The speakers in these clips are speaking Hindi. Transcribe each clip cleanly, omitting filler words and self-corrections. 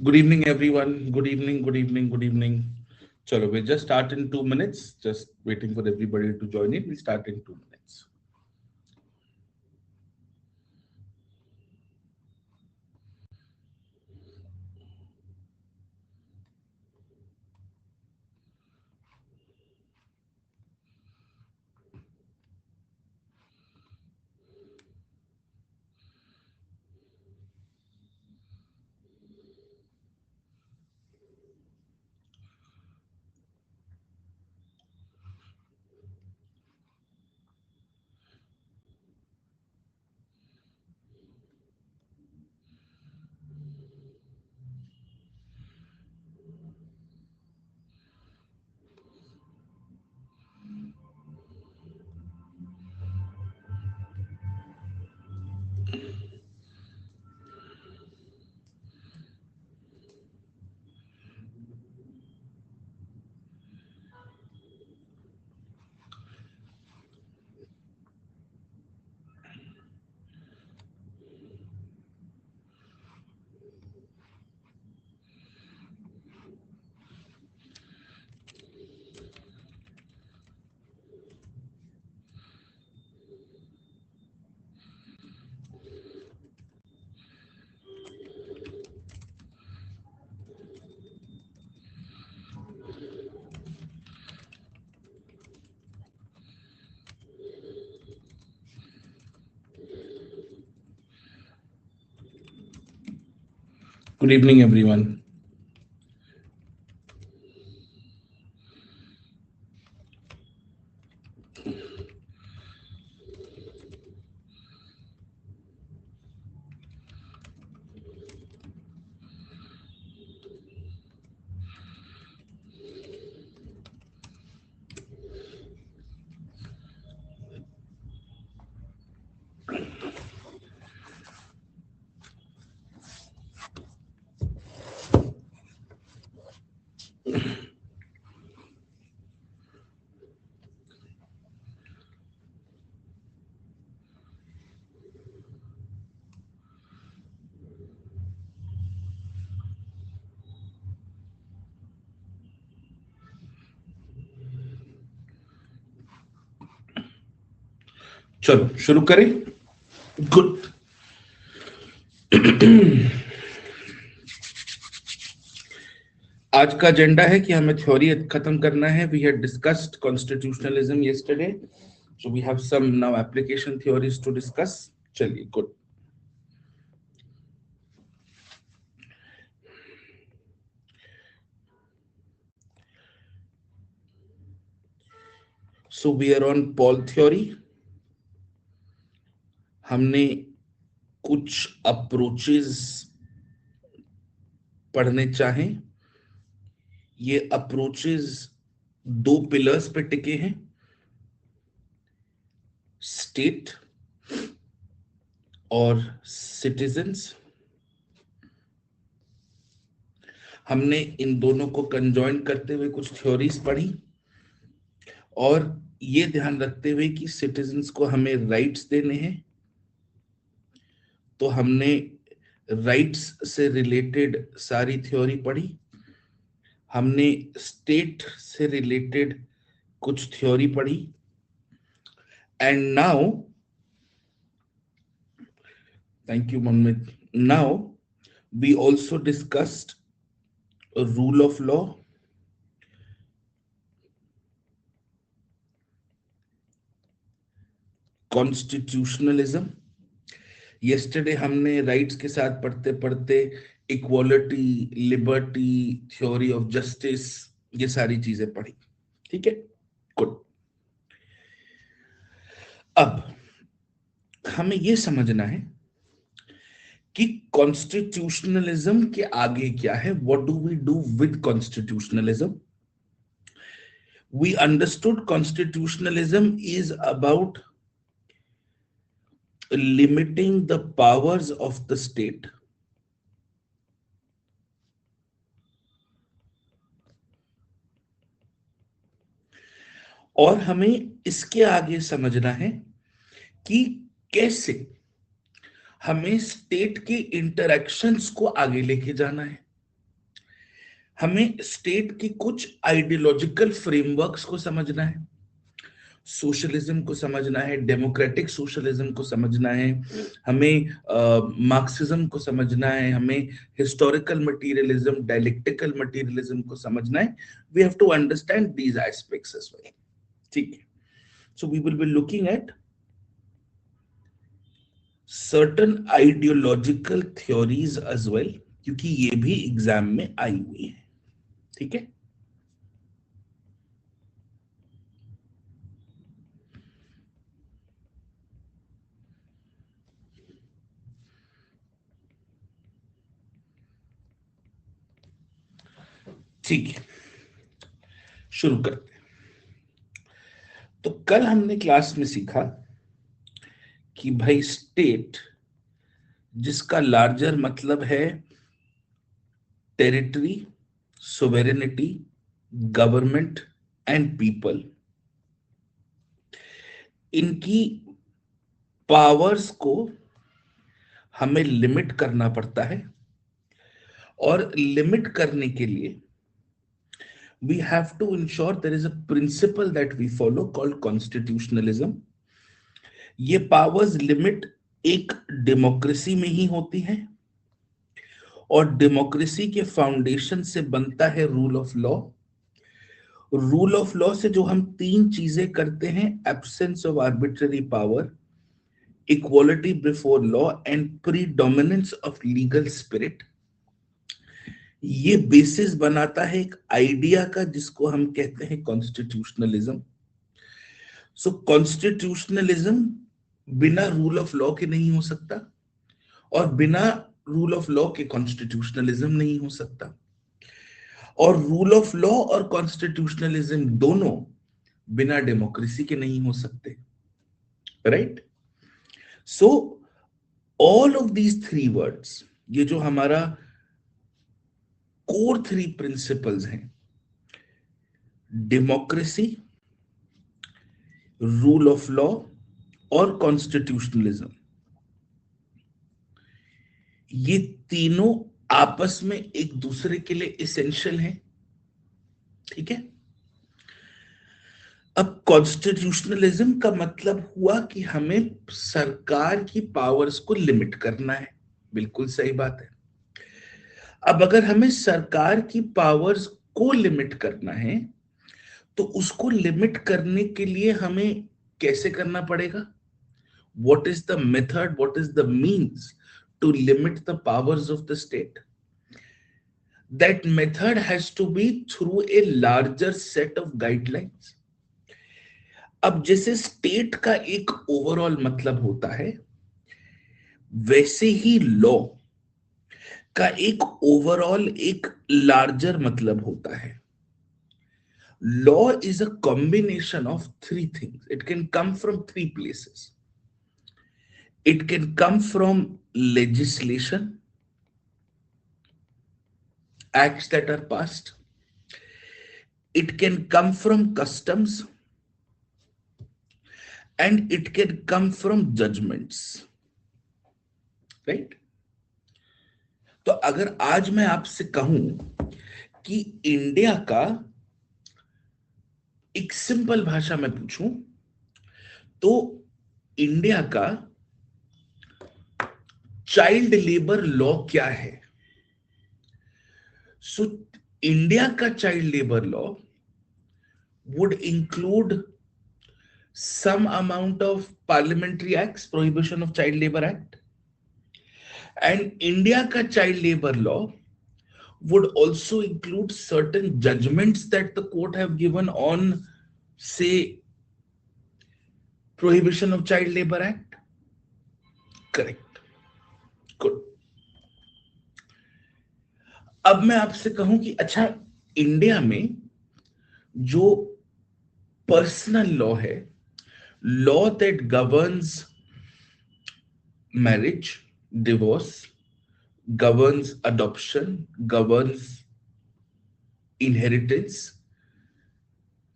Good evening, everyone. Good evening, good evening, good evening. Chalo, we'll just start in 2 minutes. Just waiting for everybody to join in. We'll start in 2 minutes. Good evening, everyone. चलो शुरू करें. गुड. आज का एजेंडा है कि हमें थ्योरी खत्म करना है. We had discussed constitutionalism yesterday, so we have some now application theories to discuss. चलिए, good. So we are on pol theory. हमने कुछ अप्रोचेस पढ़ने चाहें. ये अप्रोचेस दो पिलर्स पे टिके हैं, स्टेट और सिटीजन्स. हमने इन दोनों को कंजॉइन करते हुए कुछ थ्योरीज पढ़ी, और ये ध्यान रखते हुए कि सिटीजन्स को हमें राइट्स देने हैं, तो हमने राइट्स से रिलेटेड सारी थ्योरी पढ़ी. हमने स्टेट से रिलेटेड कुछ थ्योरी पढ़ी. And now, thank you Manmeet, now we also discussed a rule of law, constitutionalism. yesterday हमने राइट्स के साथ पढ़ते पढ़ते equality, liberty, theory of justice, ये सारी चीजें पढ़ी. ठीक है, गुड. अब हमें ये समझना है कि कॉन्स्टिट्यूशनलिज्म के आगे क्या है. What do we do with constitutionalism? We understood constitutionalism is about limiting the powers of the state. और हमें इसके आगे समझना है कि कैसे हमें स्टेट के इंटरैक्शंस को आगे लेके जाना है. हमें स्टेट के कुछ आइडियोलॉजिकल फ्रेमवर्क्स को समझना है, सोशलिज्म को समझना है, डेमोक्रेटिक सोशलिज्म को समझना है, हमें मार्क्सिज्म को समझना है, हमें हिस्टोरिकल मटेरियलिज्म, डायलेक्टिकल मटेरियलिज्म को समझना है. We have to understand these aspects as well. ठीक है. So we will be looking at certain ideological theories as well, क्योंकि ये भी एग्जाम में आई हुई है. ठीक है. ठीक है, शुरू करते हैं. तो कल हमने क्लास में सीखा कि भाई स्टेट, जिसका लार्जर मतलब है टेरिटरी, सोवेरेनिटी, गवर्नमेंट एंड पीपल, इनकी पावर्स को हमें लिमिट करना पड़ता है. और लिमिट करने के लिए we have to ensure there is a principle that we follow called constitutionalism. ये पावर्स लिमिट एक डेमोक्रेसी में ही होती है, और डेमोक्रेसी के फाउंडेशन से बनता है rule of law. Rule of law से जो हम तीन चीजें करते हैं, absence of arbitrary power, equality before law and predominance of legal spirit, ये बेसिस बनाता है एक आइडिया का जिसको हम कहते हैं कॉन्स्टिट्यूशनलिज्म. सो कॉन्स्टिट्यूशनलिज्म बिना रूल ऑफ लॉ के नहीं हो सकता, और बिना रूल ऑफ लॉ के कॉन्स्टिट्यूशनलिज्म नहीं हो सकता, और रूल ऑफ लॉ और कॉन्स्टिट्यूशनलिज्म दोनों बिना डेमोक्रेसी के नहीं हो सकते. Right. So all of these three words, ये जो हमारा कोर थ्री प्रिंसिपल्स हैं, डेमोक्रेसी, रूल ऑफ लॉ और कॉन्स्टिट्यूशनलिज्म, ये तीनों आपस में एक दूसरे के लिए एसेंशियल हैं. ठीक है. अब कॉन्स्टिट्यूशनलिज्म का मतलब हुआ कि हमें सरकार की पावर्स को लिमिट करना है. बिल्कुल सही बात है. अब अगर हमें सरकार की पावर्स को लिमिट करना है, तो उसको लिमिट करने के लिए हमें कैसे करना पड़ेगा? What is the method? What is the means to limit the powers of the state? That method has to be through a larger set of guidelines. अब जैसे स्टेट का एक ओवरऑल मतलब होता है, वैसे ही लॉ का एक ओवरऑल एक लार्जर मतलब होता है. Law is a combination of three things. It can come from three places. It can come from legislation, acts that are passed. It can come from customs, and it can come from judgments. Right? तो अगर आज मैं आपसे कहूं कि इंडिया का, एक सिंपल भाषा में पूछूं, तो इंडिया का चाइल्ड लेबर लॉ क्या है? सो इंडिया का child labour law would include some amount of parliamentary acts, prohibition of child labor act, and India ka child labor law would also include certain judgments that the court have given on, say, prohibition of child labor act. Correct. Good. अब मैं आपसे कहूं कि अच्छा, इंडिया में जो पर्सनल लॉ है, law that governs marriage, divorce, governs adoption, governs inheritance,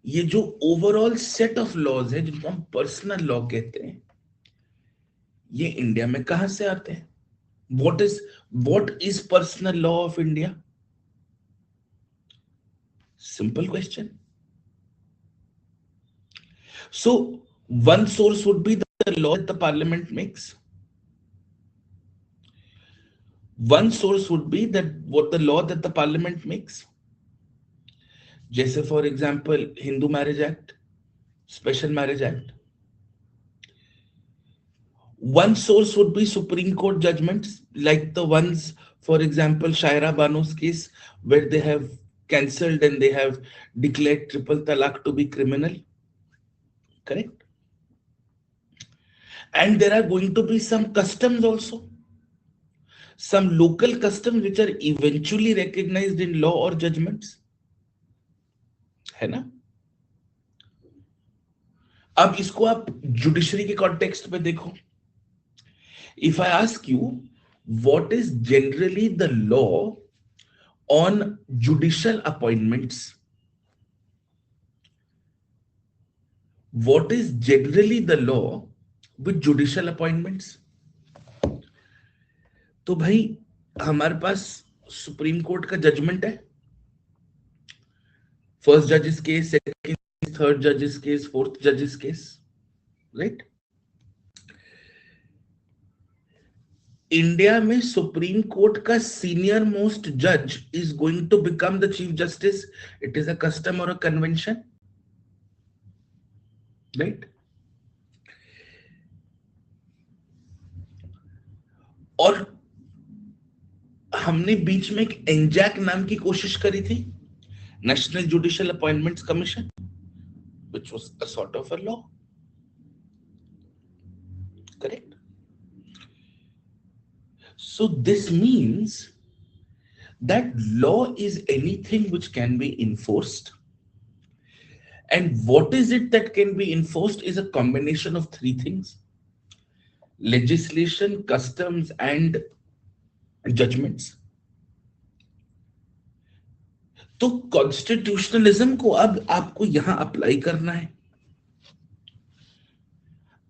ये जो ओवरऑल सेट ऑफ लॉज है जिनको हम पर्सनल लॉ कहते हैं, ये इंडिया में कहां से आते हैं? What is personal law of India? Simple question. So one source would be the law that the parliament makes. One source would be that what the law that the parliament makes. जैसे for example Hindu marriage act, special marriage act. One source would be Supreme Court judgments, like the ones, for example, Shaira Bano's case, where they have cancelled and they have declared triple talaq to be criminal. Correct? And there are going to be some customs also. Some local customs which are eventually recognized in law or judgments. है ना? अब इसको आप जुडिशरी के कॉन्टेक्स्ट में देखो. If I ask you, what is generally the law on judicial appointments? What is generally the law with judicial appointments? तो भाई हमारे पास सुप्रीम कोर्ट का जजमेंट है. फर्स्ट जजेस केस, सेकंड, थर्ड जजेस केस, फोर्थ जजेस केस, राइट? इंडिया में सुप्रीम कोर्ट का सीनियर मोस्ट जज is going to become the chief justice. It is a custom और अ कन्वेंशन, राइट? और हमने बीच में एक एनजैक नाम की कोशिश करी थी, national judicial appointments commission, which was a sort of a law. Correct? So this means that law is anything which can be enforced. And what is it that can be enforced is a combination of three things: legislation, customs, and judgments. तो कॉन्स्टिट्यूशनलिज्म को अब आपको यहां अप्लाई करना है.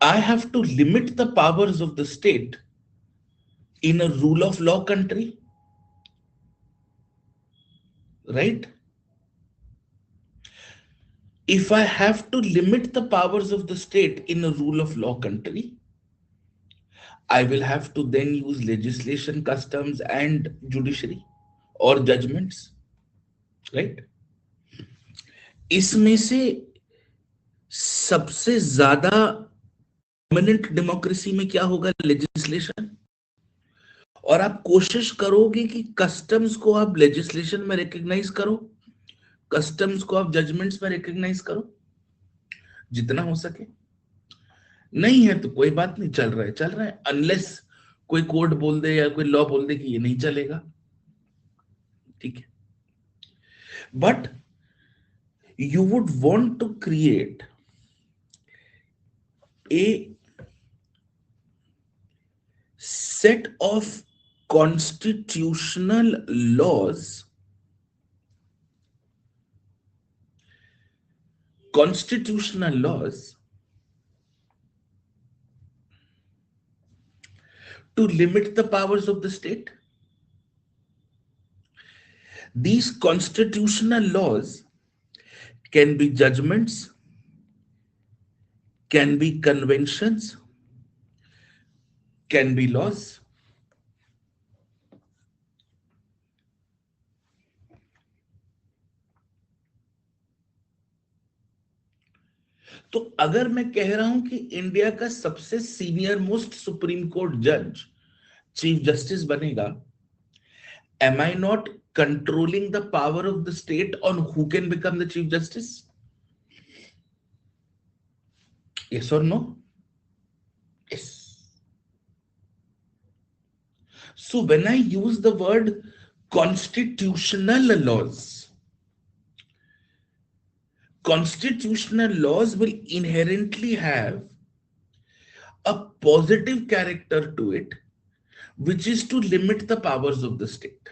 I have to limit the powers of the state in a rule of law country, right? If I have to limit the powers of the state in a rule of law country, I will have to then use legislation, customs, and judiciary or judgments, right? इसमें से सबसे ज्यादा परमानेंट डेमोक्रेसी में क्या होगा? लेजिस्लेशन. और आप कोशिश करोगे कि कस्टम्स को आप लेजिस्लेशन में रिकॉग्नाइज करो, कस्टम्स को आप जजमेंट्स में रिकॉग्नाइज करो जितना हो सके. नहीं है तो कोई बात नहीं, चल रहा है चल रहा है, अनलेस कोई कोर्ट बोल दे या कोई लॉ बोल दे कि ये नहीं चलेगा. ठीक है? But you would want to create a set of constitutional laws to limit the powers of the state. These constitutional laws can be judgments, can be conventions, can be laws. तो अगर मैं कह रहा हूं कि इंडिया का सबसे सीनियर मोस्ट सुप्रीम कोर्ट जज चीफ जस्टिस बनेगा, am I not controlling the power of the state on who can become the chief justice? Yes or no? Yes. So when I use the word constitutional laws will inherently have a positive character to it, which is to limit the powers of the state.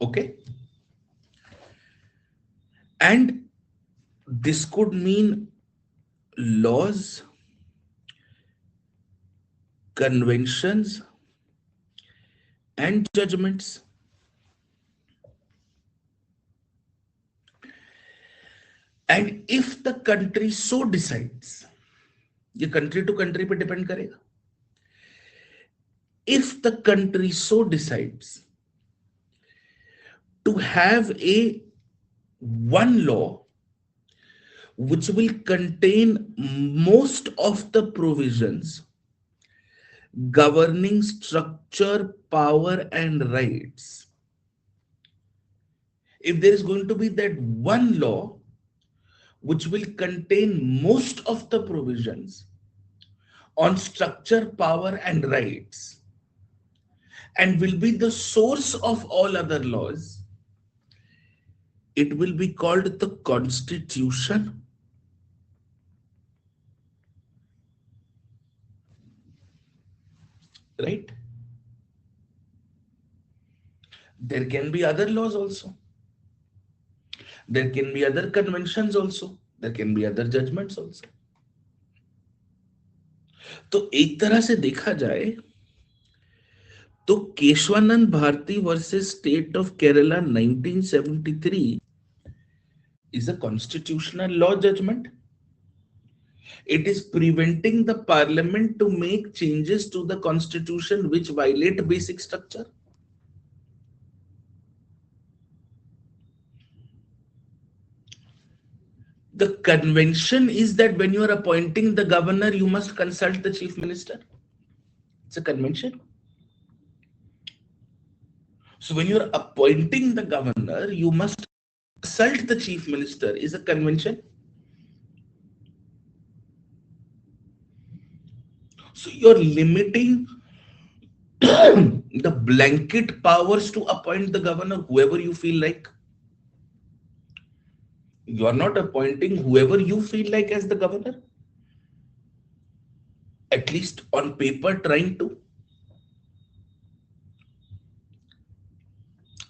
Okay? And this could mean laws, conventions, and judgments. And if the country so decides, ये country to country पे depend करेगा. If the country so decides to have a one law which will contain most of the provisions governing structure, power, and rights. If there is going to be that one law which will contain most of the provisions on structure, power, and rights, and will be the source of all other laws, it will be called the Constitution. Right? There can be other laws also. There can be other conventions also. There can be other judgments also. तो एक तरह से देखा जाए तो Keshavananda Bharati versus state of Kerala 1973 is a constitutional law judgment. It is preventing the parliament to make changes to the constitution which violate basic structure. The convention is that when you are appointing the governor, you must consult the chief minister. It's a convention. So when you are appointing the governor, you must consult the chief minister, is a convention. So you're limiting the blanket powers to appoint the governor, whoever you feel like. You are not appointing whoever you feel like as the governor. At least on paper, trying to.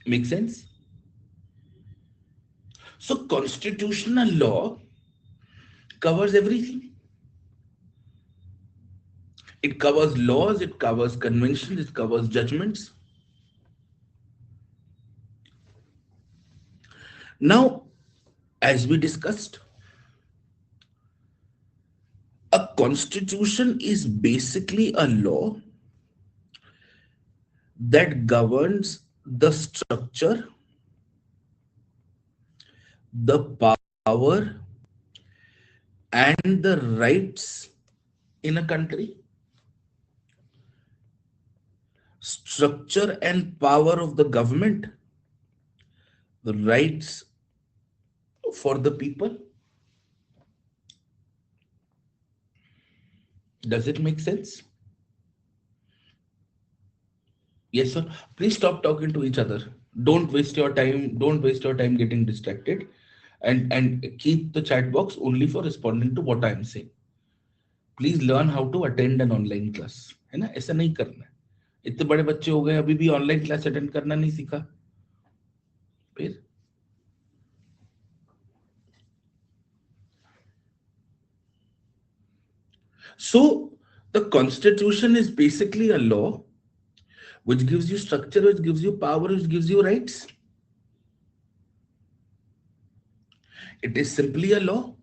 Make sense? So constitutional law covers everything. It covers laws, it covers conventions, it covers judgments. Now, as we discussed, a constitution is basically a law that governs the structure, the power, and the rights in a country. Structure and power of the government, the rights for the people. Does it make sense? Yes, sir. Please stop talking to each other. Don't waste your time. Don't waste your time getting distracted, and keep the chat box only for responding to what I am saying. Please learn how to attend an online class. है ना? ऐसा नहीं करना है. इतने बड़े बच्चे हो गए अभी भी ऑनलाइन क्लास अटेंड करना नहीं सीखा फिर. So the constitution is basically a law which gives you structure, which gives you power, which gives you rights. It is simply a law.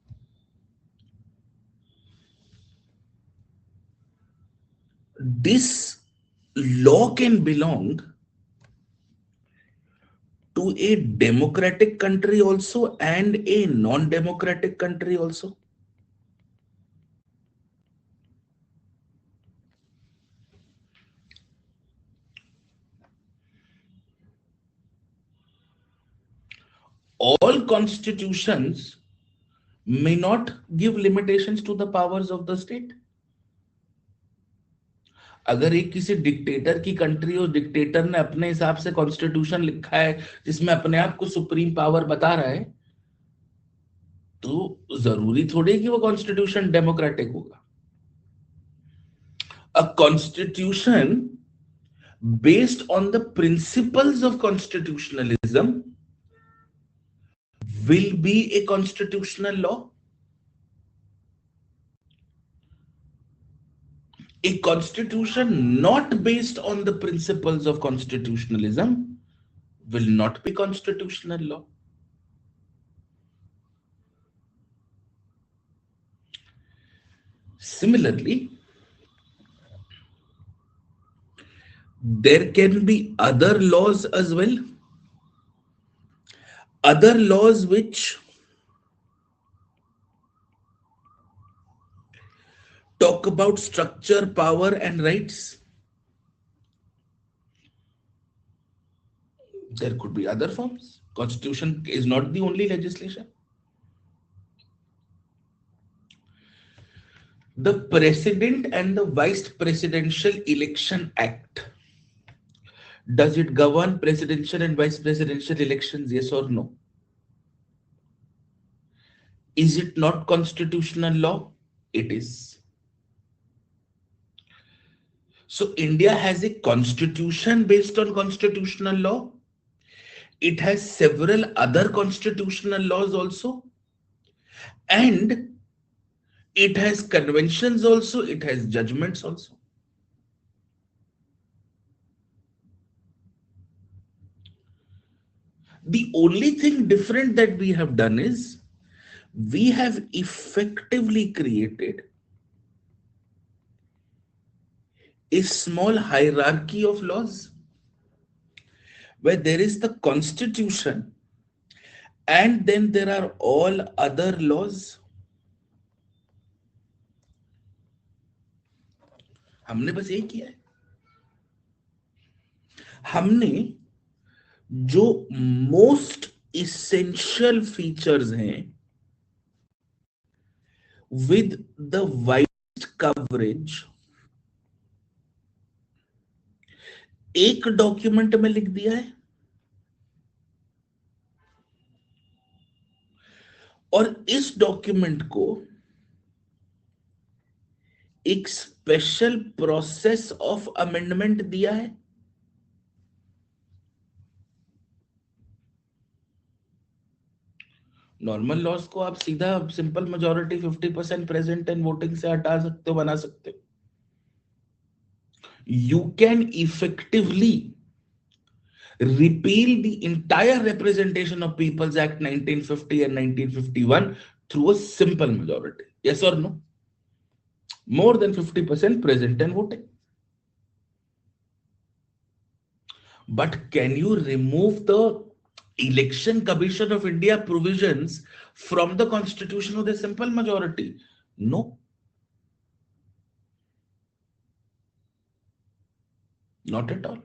This law can belong to a democratic country also and a non-democratic country also. All constitutions may not give limitations to the powers of the state. अगर एक किसी डिक्टेटर की कंट्री और डिक्टेटर ने अपने हिसाब से कॉन्स्टिट्यूशन लिखा है जिसमें अपने आप को सुप्रीम पावर बता रहा है, तो जरूरी थोड़ी कि वो कॉन्स्टिट्यूशन डेमोक्रेटिक होगा. A constitution based on the principles of constitutionalism will be a constitutional law. A constitution not based on the principles of constitutionalism will not be constitutional law. Similarly, there can be other laws as well, other laws which talk about structure, power, and rights. There could be other forms. Constitution is not the only legislation. The President and the Vice Presidential Election Act. Does it govern presidential and vice presidential elections? Yes or no? Is it not constitutional law? It is. So India has a constitution based on constitutional law. It has several other constitutional laws also. And it has conventions also. It has judgments also. The only thing different that we have done is we have effectively created a small hierarchy of laws where there is the constitution and then there are all other laws. हमने बस यही किया है. हमने जो मोस्ट इसेंशियल फीचर्स हैं with the widest coverage एक डॉक्यूमेंट में लिख दिया है और इस डॉक्यूमेंट को एक स्पेशल प्रोसेस ऑफ अमेंडमेंट दिया है. नॉर्मल लॉस को आप सीधा simple majority 50% present and voting से हटा सकते हो, बना सकते हो. You can effectively repeal the entire Representation of People's Act 1950 and 1951 through a simple majority. Yes or no? More than 50% present and voting. But can you remove the Election Commission of India provisions from the Constitution with a simple majority? No. Not at all.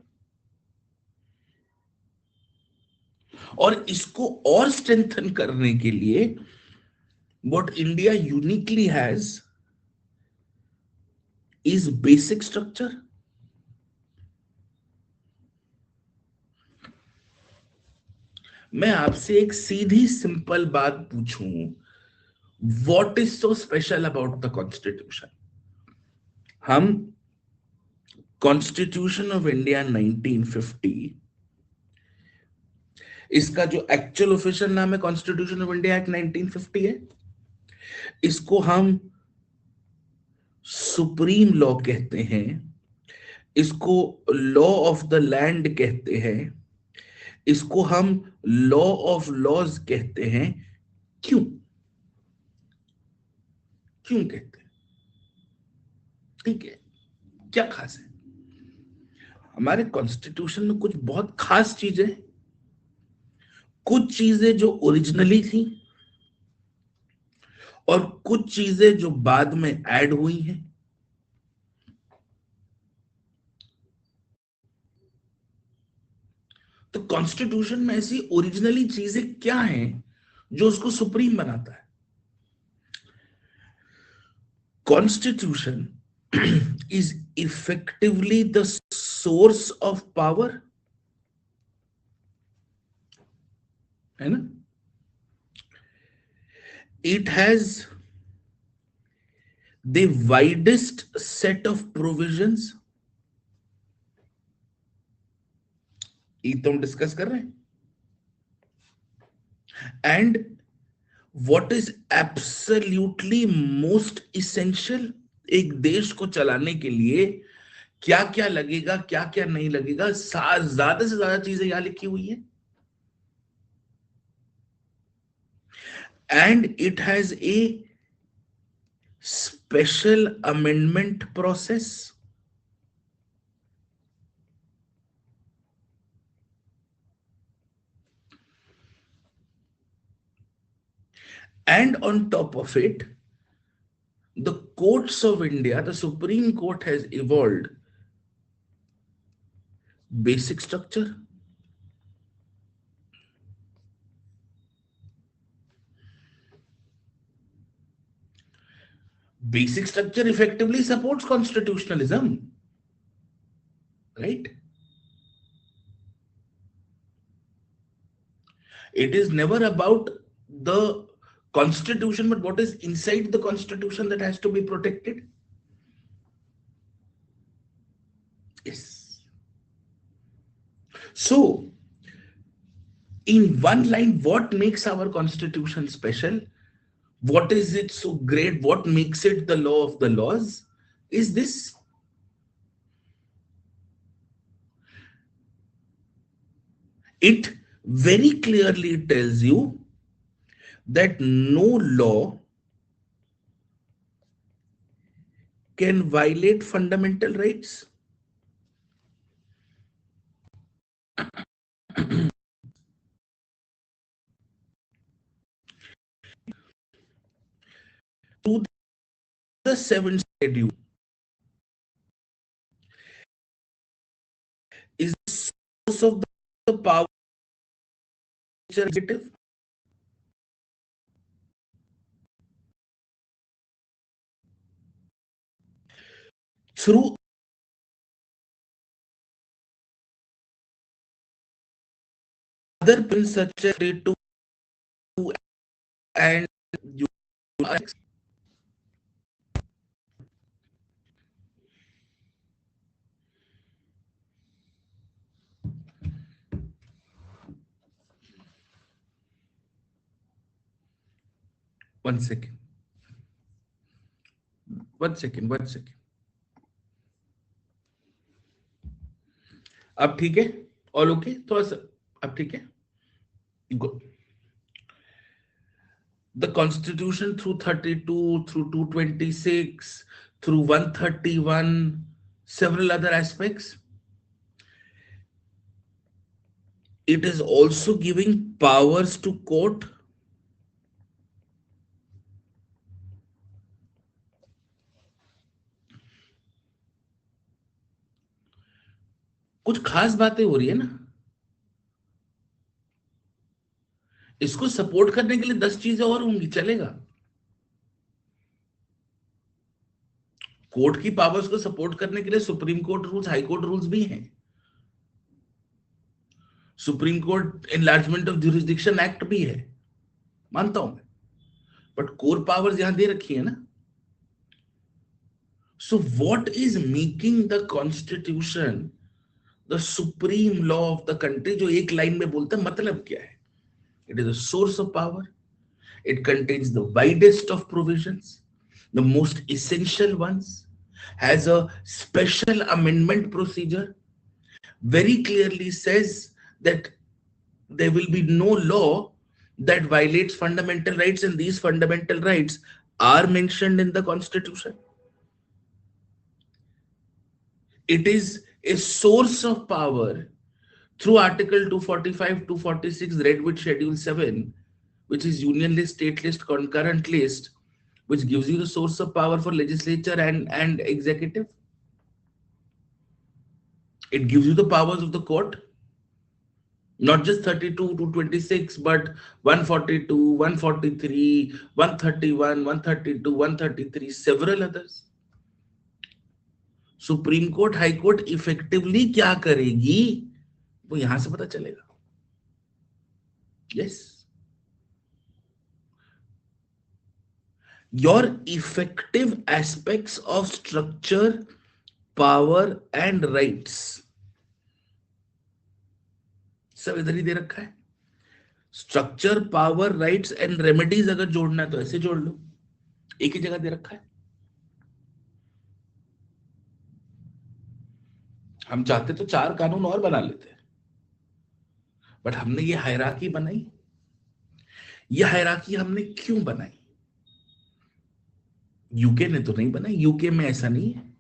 और इसको और स्ट्रेंथन करने के लिए what India uniquely has is basic structure. मैं आपसे एक सीधी सिंपल बात पूछूं, what is so special about the Constitution? हम कॉन्स्टिट्यूशन ऑफ इंडिया 1950, इसका जो एक्चुअल ऑफिशियल नाम है कॉन्स्टिट्यूशन ऑफ इंडिया एक्ट 1950 है. इसको हम सुप्रीम लॉ कहते हैं, इसको लॉ ऑफ द लैंड कहते हैं, इसको हम लॉ ऑफ लॉज कहते हैं. क्यों क्यों कहते हैं? ठीक है, क्या खास है? हमारे कॉन्स्टिट्यूशन में कुछ बहुत खास चीजें, कुछ चीजें जो ओरिजिनली थी और कुछ चीजें जो बाद में ऐड हुई हैं. तो कॉन्स्टिट्यूशन में ऐसी ओरिजिनली चीजें क्या हैं जो उसको सुप्रीम बनाता है? Constitution is effectively the source of power, है ना? It has the widest set of provisions. ये तो हम डिस्कस कर रहे हैं. And what is absolutely most essential, एक देश को चलाने के लिए क्या क्या लगेगा, क्या क्या नहीं लगेगा, ज्यादा से ज्यादा चीजें यहां लिखी हुई है. And it has a special amendment process. And on top of it, the courts of India, the Supreme Court has evolved basic structure, basic structure effectively supports constitutionalism, right? It is never about the constitution, but what is inside the constitution that has to be protected. Yes. So, in one line, what makes our constitution special? What is it so great? What makes it the law of the laws? Is this. It very clearly tells you that no law can violate fundamental rights. To the seventh schedule is the source of the power executive. Through other pins such as 2 and you. One second. One second. अब ठीक है? All okay? थोड़ा सा अब ठीक है? Good. The Constitution through 32, through 226, through 131, several other aspects. It is also giving powers to court. कुछ खास बातें हो रही है ना, इसको सपोर्ट करने के लिए 10 चीजें और होंगी, चलेगा। कोर्ट की पावर्स को सपोर्ट करने के लिए supreme court rules, high court rules भी हैं। Supreme court enlargement of jurisdiction act भी है, मानता हूं मैं, बट कोर पावर्स यहां दे रखी है ना। So what is making the constitution the supreme law of the country, जो एक लाइन में बोलते हैं, मतलब क्या है? It is a source of power. It contains the widest of provisions, the most essential ones, has a special amendment procedure, very clearly says that there will be no law that violates fundamental rights, and these fundamental rights are mentioned in the Constitution. It is a source of power through Article 245, 246, read with Schedule 7, which is union list, state list, concurrent list, which gives you the source of power for legislature and executive. It gives you the powers of the court, not just 32 to 26, but 142, 143, 131, 132, 133, several others. Supreme court, high court effectively क्या करेगी वो यहां से पता चलेगा। Yes, your effective aspects of structure, power and rights सब इधर ही दे रखा है। Structure, power, rights and remedies अगर जोड़ना है तो ऐसे जोड़ लो, एक ही जगह दे रखा है। हम चाहते तो 4 कानून और बना लेते, बट हमने ये हायरार्की बनाई। ये हायरार्की हमने क्यों बनाई? यूके ने तो नहीं बनाई, यूके में ऐसा नहीं है।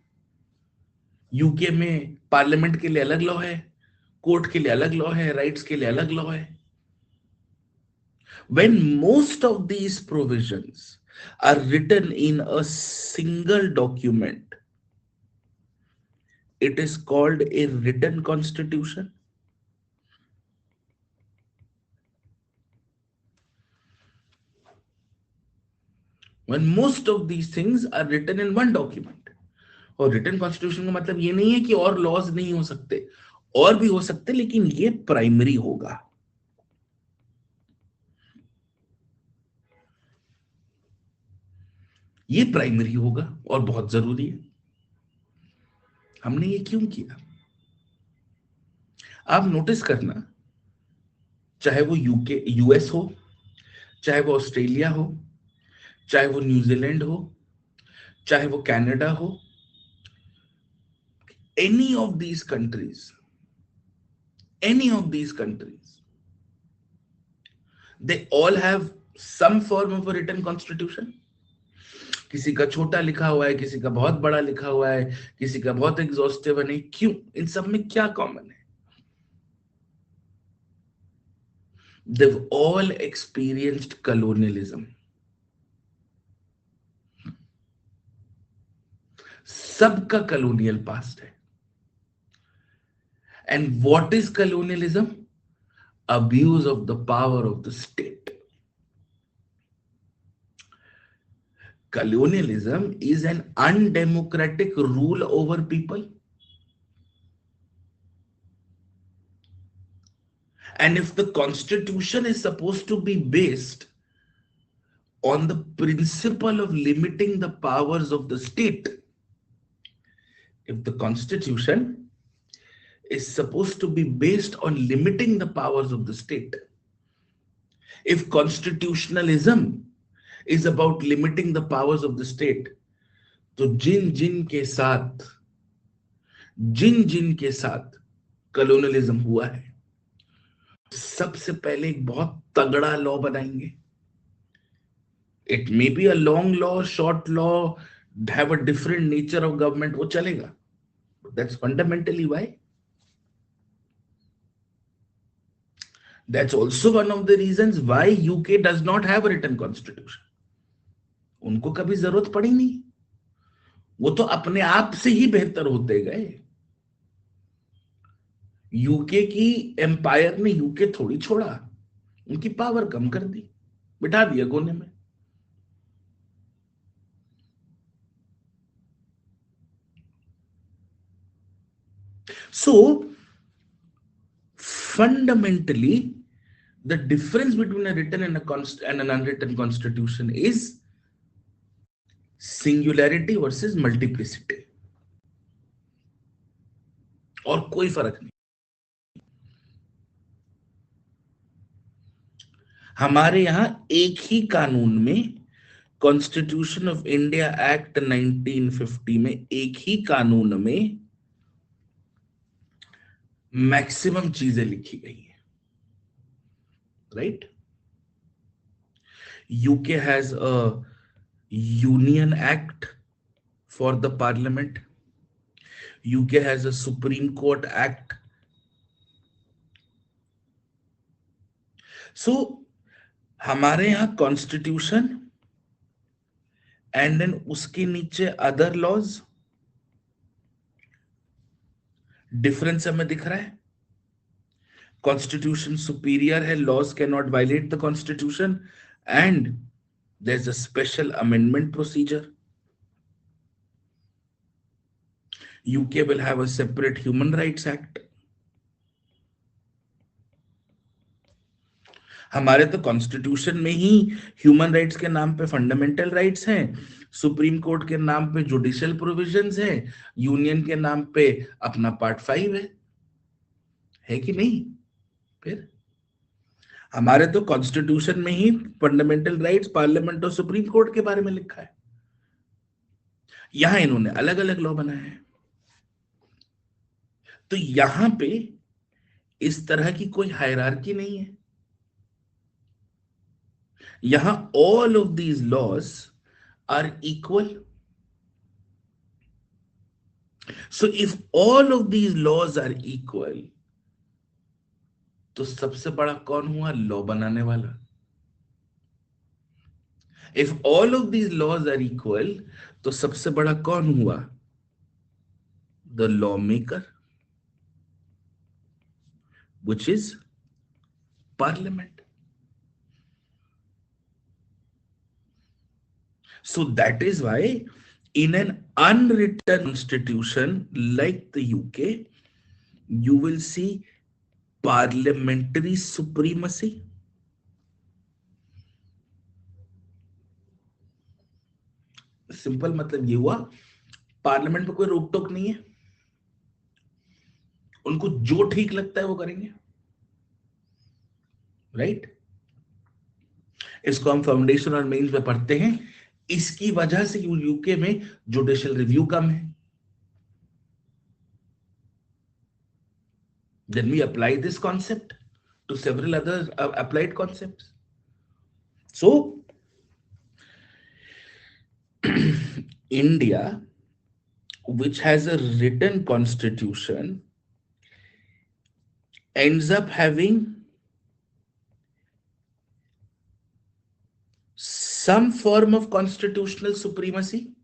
यूके में पार्लियामेंट के लिए अलग लॉ है, कोर्ट के लिए अलग लॉ है, राइट्स के लिए अलग लॉ है। When most of these provisions are written in a single document, it is called a written constitution. When most of these things are written in one document. और रिटन कॉन्स्टिट्यूशन का मतलब ये नहीं है कि और लॉज नहीं हो सकते, और भी हो सकते, लेकिन ये प्राइमरी होगा। ये प्राइमरी होगा और बहुत जरूरी है। हमने ये क्यों किया? आप नोटिस करना, चाहे वो यूके यूएस हो, चाहे वो ऑस्ट्रेलिया हो, चाहे वो न्यूजीलैंड हो, चाहे वो कनाडा हो, any of these countries, any of these countries, they all have some form of a written constitution. किसी का छोटा लिखा हुआ है, किसी का बहुत बड़ा लिखा हुआ है, किसी का बहुत एग्जॉस्टिव है। क्यों? इन सब में क्या कॉमन है? They've all experienced colonialism. सबका colonial past है। And what is colonialism? Abuse of the power of the state. Colonialism is an undemocratic rule over people. And if the constitution is supposed to be based on the principle of limiting the powers of the state, if the constitution is supposed to be based on limiting the powers of the state, if constitutionalism is about limiting the powers of the state, तो जिन जिन के साथ कलोनलिज्म हुआ है, सबसे पहले एक बहुत तगड़ा लॉ बनाएंगे। It may be a long law, short law, have a different nature of government, वो चलेगा। That's fundamentally why. That's also one of the reasons why UK does not have a written constitution. उनको कभी जरूरत पड़ी नहीं, वो तो अपने आप से ही बेहतर होते गए। यूके की एम्पायर ने यूके थोड़ी छोड़ा, उनकी पावर कम कर दी, बिठा दिया कोने में। So fundamentally, the difference between a written and an unwritten constitution is singularity versus multiplicity, और कोई फर्क नहीं। हमारे यहां एक ही कानून में, कॉन्स्टिट्यूशन ऑफ इंडिया एक्ट 1950 में, एक ही कानून में मैक्सिमम चीजें लिखी गई है, right? UK has a union act for the parliament, UK has a supreme court act. So हमारे यहां कॉन्स्टिट्यूशन एंड देन उसके नीचे अदर लॉज, डिफरेंस हमें दिख रहा है। कॉन्स्टिट्यूशन सुपीरियर है, laws can not violate the constitution, and there is a special amendment procedure. UK will have a separate human rights act. हमारे तो कॉन्स्टिट्यूशन में ही ह्यूमन राइट्स के नाम पे फंडामेंटल राइट्स हैं, सुप्रीम कोर्ट के नाम पे जुडिशियल प्रोविजंस हैं, यूनियन के नाम पे अपना पार्ट 5 है कि नहीं? फिर हमारे तो कॉन्स्टिट्यूशन में ही फंडामेंटल राइट्स, पार्लियामेंट और सुप्रीम कोर्ट के बारे में लिखा है। यहां इन्होंने अलग अलग लॉ बनाए हैं। तो यहां पे इस तरह की कोई हायरार्की नहीं है। यहां all of these laws are equal. So if all of these laws are equal, तो सबसे बड़ा कौन हुआ? लॉ बनाने वाला. If all of these laws are equal, तो सबसे बड़ा कौन हुआ? The lawmaker, which is parliament. So that is why in an unwritten constitution like the UK, you will see parliamentary supremacy. Simple मतलब ये हुआ, पार्लियामेंट पे कोई रोक टोक नहीं है, उनको जो ठीक लगता है वो करेंगे. राइट? इसको हम फाउंडेशन और मेंस में पढ़ते हैं. इसकी वजह से यूके में जुडिशियल रिव्यू कम है. Then we apply this concept to several other applied concepts. So India, which has a written constitution, ends up having some form of constitutional supremacy,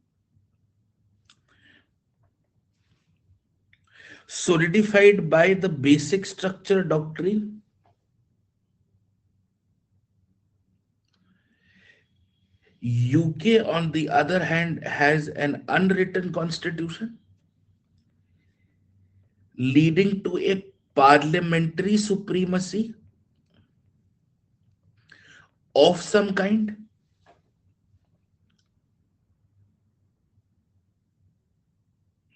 solidified by the basic structure doctrine. UK, on the other hand, has an unwritten constitution leading to a parliamentary supremacy of some kind.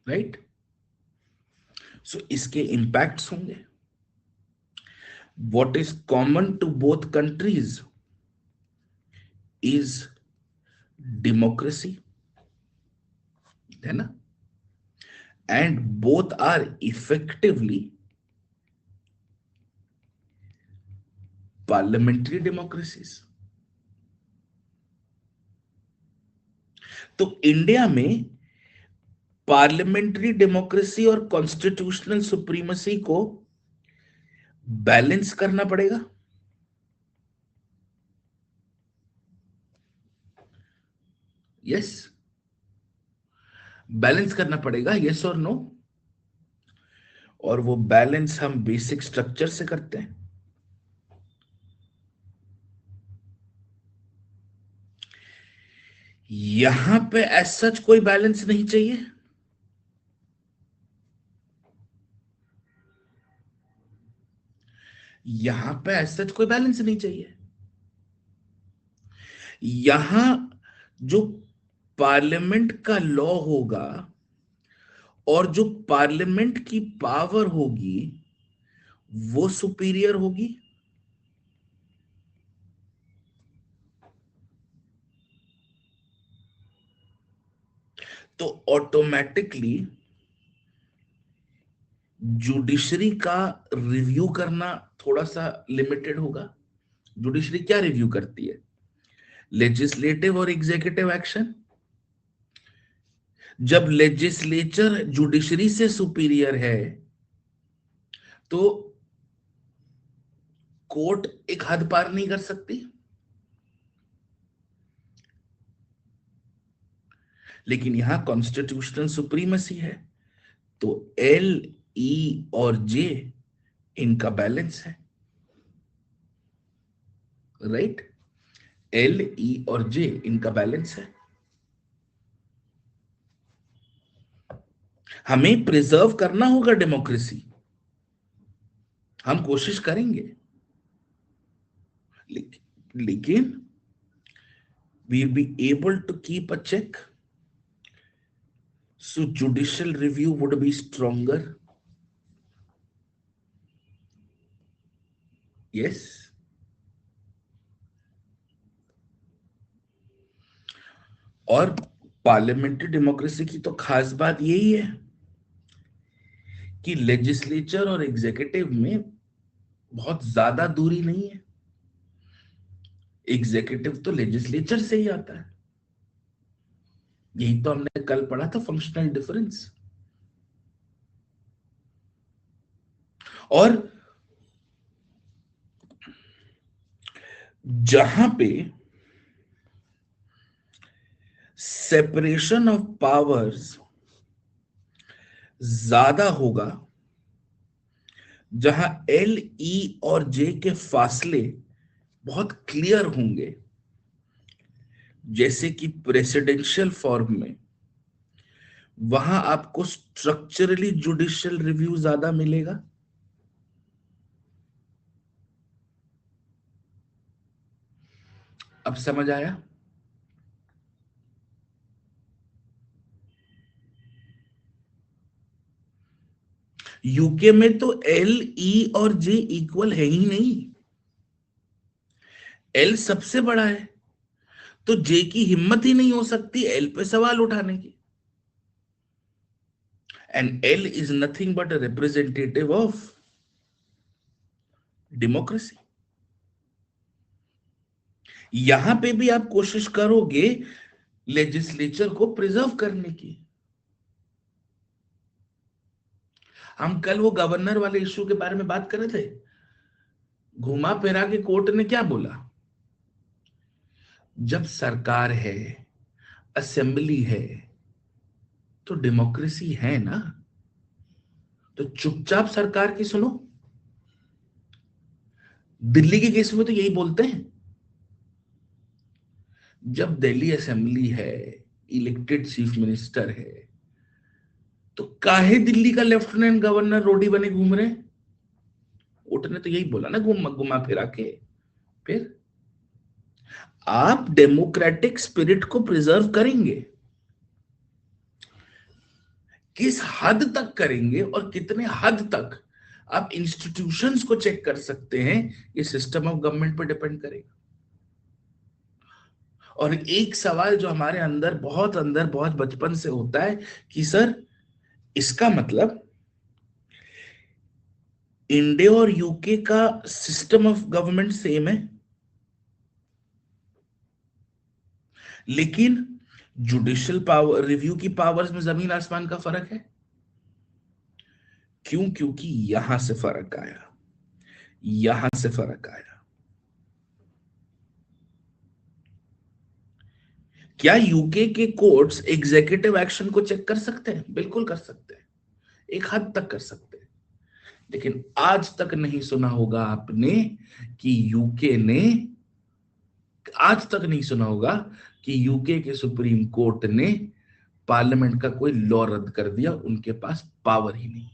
Right? So इसके impacts होंगे. What is common to both countries is democracy, है ना? And both are effectively parliamentary democracies. तो इंडिया में पार्लियामेंट्री डेमोक्रेसी और कॉन्स्टिट्यूशनल सुप्रीमेसी को बैलेंस करना पड़ेगा. यस, बैलेंस करना पड़ेगा. यस और नो? और वो बैलेंस हम बेसिक स्ट्रक्चर से करते हैं. यहां पे एज सच कोई बैलेंस नहीं चाहिए. यहां पे एज सच कोई बैलेंस नहीं चाहिए. यहां जो पार्लियामेंट का लॉ होगा और जो पार्लियामेंट की पावर होगी वो सुपीरियर होगी. तो ऑटोमेटिकली जुडिशरी का रिव्यू करना थोड़ा सा लिमिटेड होगा. जुडिशरी क्या रिव्यू करती है? लेजिस्लेटिव और एग्जीक्यूटिव एक्शन. जब लेजिस्लेचर जुडिशरी से सुपीरियर है तो कोर्ट एक हद पार नहीं कर सकती. लेकिन यहां कॉन्स्टिट्यूशनल सुप्रीमेसी है तो एल, ई और जे इनका बैलेंस है. राइट? एल, ई और जे इनका बैलेंस है. हमें प्रिजर्व करना होगा डेमोक्रेसी. हम कोशिश करेंगे, लेकिन we'll be able to keep a check. So judicial review would be stronger. Yes. और पार्लियामेंट्री डेमोक्रेसी की तो खास बात यही है कि लेजिस्लेचर और एग्जीक्यूटिव में बहुत ज्यादा दूरी नहीं है. एग्जीक्यूटिव तो लेजिस्लेचर से ही आता है. यही तो हमने कल पढ़ा था, फंक्शनल डिफरेंस। और जहां पे सेपरेशन ऑफ पावर्स ज्यादा होगा, जहां एल, ई और जे के फासले बहुत क्लियर होंगे, जैसे कि प्रेसिडेंशियल फॉर्म में, वहां आपको स्ट्रक्चरली जुडिशियल रिव्यू ज्यादा मिलेगा। अब समझ आया? यूके में तो एल, ई और जे इक्वल है ही नहीं। एल सबसे बड़ा है, तो जे की हिम्मत ही नहीं हो सकती एल पे सवाल उठाने की। And L is nothing but a representative of democracy. यहां पे भी आप कोशिश करोगे लेजिस्लेचर को प्रिजर्व करने की। हम कल वो गवर्नर वाले इश्यू के बारे में बात कर रहे थे, घुमा फिरा के कोर्ट ने क्या बोला, जब सरकार है, असेंबली है, तो डेमोक्रेसी है ना, तो चुपचाप सरकार की सुनो। दिल्ली के केस में तो यही बोलते हैं, जब दिल्ली असेंबली है, इलेक्टेड चीफ मिनिस्टर है, तो काहे दिल्ली का लेफ्टिनेंट गवर्नर रोडी बने घूम रहे हैं? कोर्ट ने तो यही बोला ना, घुमा घुमा फिरा के। फिर आप डेमोक्रेटिक स्पिरिट को प्रिजर्व करेंगे, किस हद तक करेंगे और कितने हद तक आप इंस्टीट्यूशंस को चेक कर सकते हैं, ये सिस्टम ऑफ गवर्नमेंट पर डिपेंड करेगा। और एक सवाल जो हमारे अंदर बहुत बचपन से होता है कि सर, इसका मतलब इंडिया और यूके का सिस्टम ऑफ गवर्नमेंट सेम है, लेकिन जुडिशियल पावर, रिव्यू की पावर्स में जमीन आसमान का फर्क है। क्यों? क्योंकि यहां से फर्क आया, यहां से फर्क आया। क्या यूके के कोर्ट्स एग्जीक्यूटिव एक्शन को चेक कर सकते हैं? बिल्कुल कर सकते हैं, एक हद तक कर सकते हैं। लेकिन आज तक नहीं सुना होगा आपने कि यूके ने, आज तक नहीं सुना होगा कि यूके के सुप्रीम कोर्ट ने पार्लियामेंट का कोई लॉ रद्द कर दिया, उनके पास पावर ही नहीं।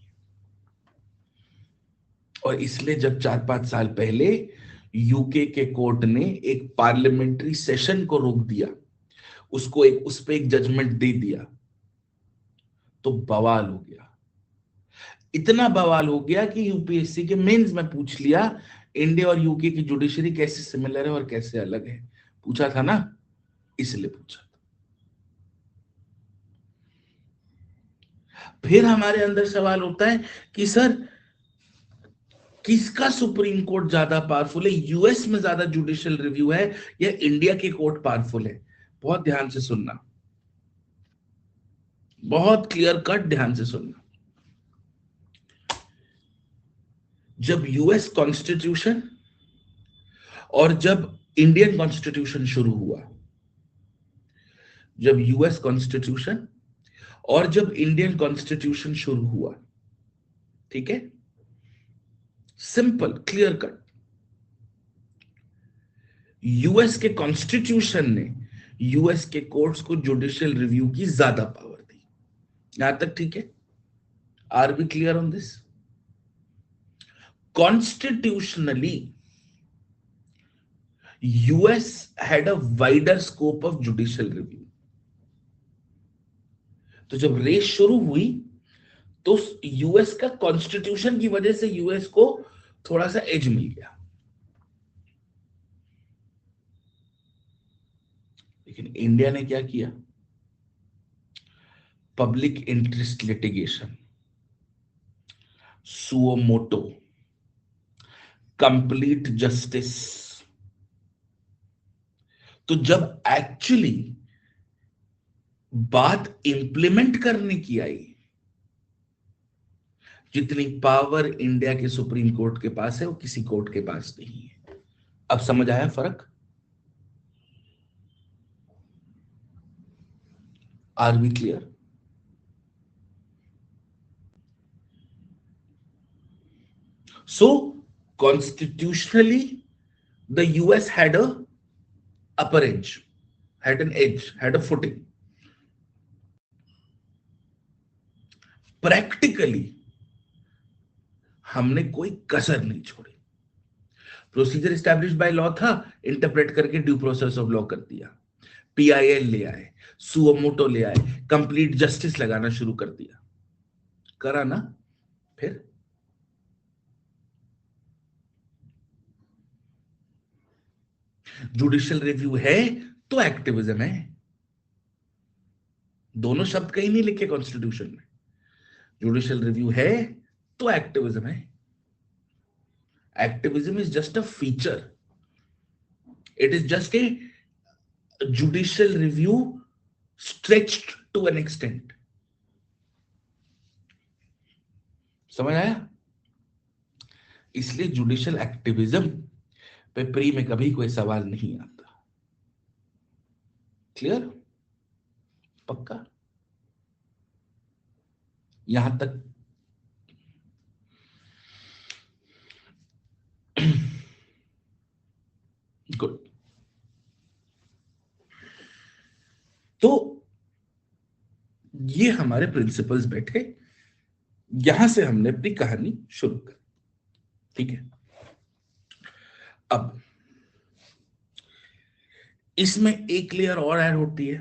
और इसलिए जब 4-5 साल पहले यूके के कोर्ट ने एक पार्लियामेंट्री सेशन को रोक दिया, उसको एक, उस पे एक जजमेंट दे दिया, तो बवाल हो गया। इतना बवाल हो गया कि यूपीएससी के मेंस में पूछ लिया, इंडिया और यूके की जुडिशरी कैसे सिमिलर है और कैसे अलग है। पूछा था ना, इसलिए पूछा। फिर हमारे अंदर सवाल होता है कि सर, किसका सुप्रीम कोर्ट ज्यादा पावरफुल है? यूएस में ज्यादा जुडिशियल रिव्यू है या इंडिया के कोर्ट पावरफुल है? बहुत ध्यान से सुनना, बहुत क्लियर कट ध्यान से सुनना। जब यूएस कॉन्स्टिट्यूशन और जब इंडियन कॉन्स्टिट्यूशन शुरू हुआ, जब यूएस कॉन्स्टिट्यूशन और जब इंडियन कॉन्स्टिट्यूशन शुरू हुआ, ठीक है, सिंपल क्लियर कट, यूएस के कॉन्स्टिट्यूशन ने यूएस के कोर्ट्स को जुडिशियल रिव्यू की ज्यादा पावर दी। यहां तक ठीक है? Are we clear on this? Constitutionally US had a wider scope of judicial review. तो जब रेस शुरू हुई, तो यूएस का कॉन्स्टिट्यूशन की वजह से यूएस को थोड़ा सा एज मिल गया। लेकिन इंडिया ने क्या किया? Public interest litigation, suo motu, complete justice. तो जब एक्चुअली बात इंप्लीमेंट करने की आई, जितनी पावर इंडिया के सुप्रीम कोर्ट के पास है वो किसी कोर्ट के पास नहीं है। अब समझ आया फर्क? Are we clear? So constitutionally the US had a upper edge, had an edge, had a footing. Practically हमने कोई कसर नहीं छोड़ी। प्रोसीजर स्टैब्लिश बाय लॉ था, इंटरप्रेट करके ड्यू प्रोसेस ऑफ लॉ कर दिया, पीआईएल ले आए, सुओमोटो ले आए, कंप्लीट जस्टिस लगाना शुरू कर दिया, करा ना? फिर जुडिशियल रिव्यू है तो एक्टिविज्म है। दोनों शब्द कहीं नहीं लिखे कॉन्स्टिट्यूशन में। जुडिशियल रिव्यू है तो एक्टिविज्म है। Activism is just a feature. It is just a judicial review stretched to an extent. समझ आया? इसलिए जुडिशियल एक्टिविज्म पे प्री में कभी कोई सवाल नहीं आता। क्लियर? पक्का? यहां तक गुड। तो ये हमारे प्रिंसिपल्स बैठे, यहां से हमने अपनी कहानी शुरू कर। ठीक है, अब इसमें एक लेयर और ऐड होती है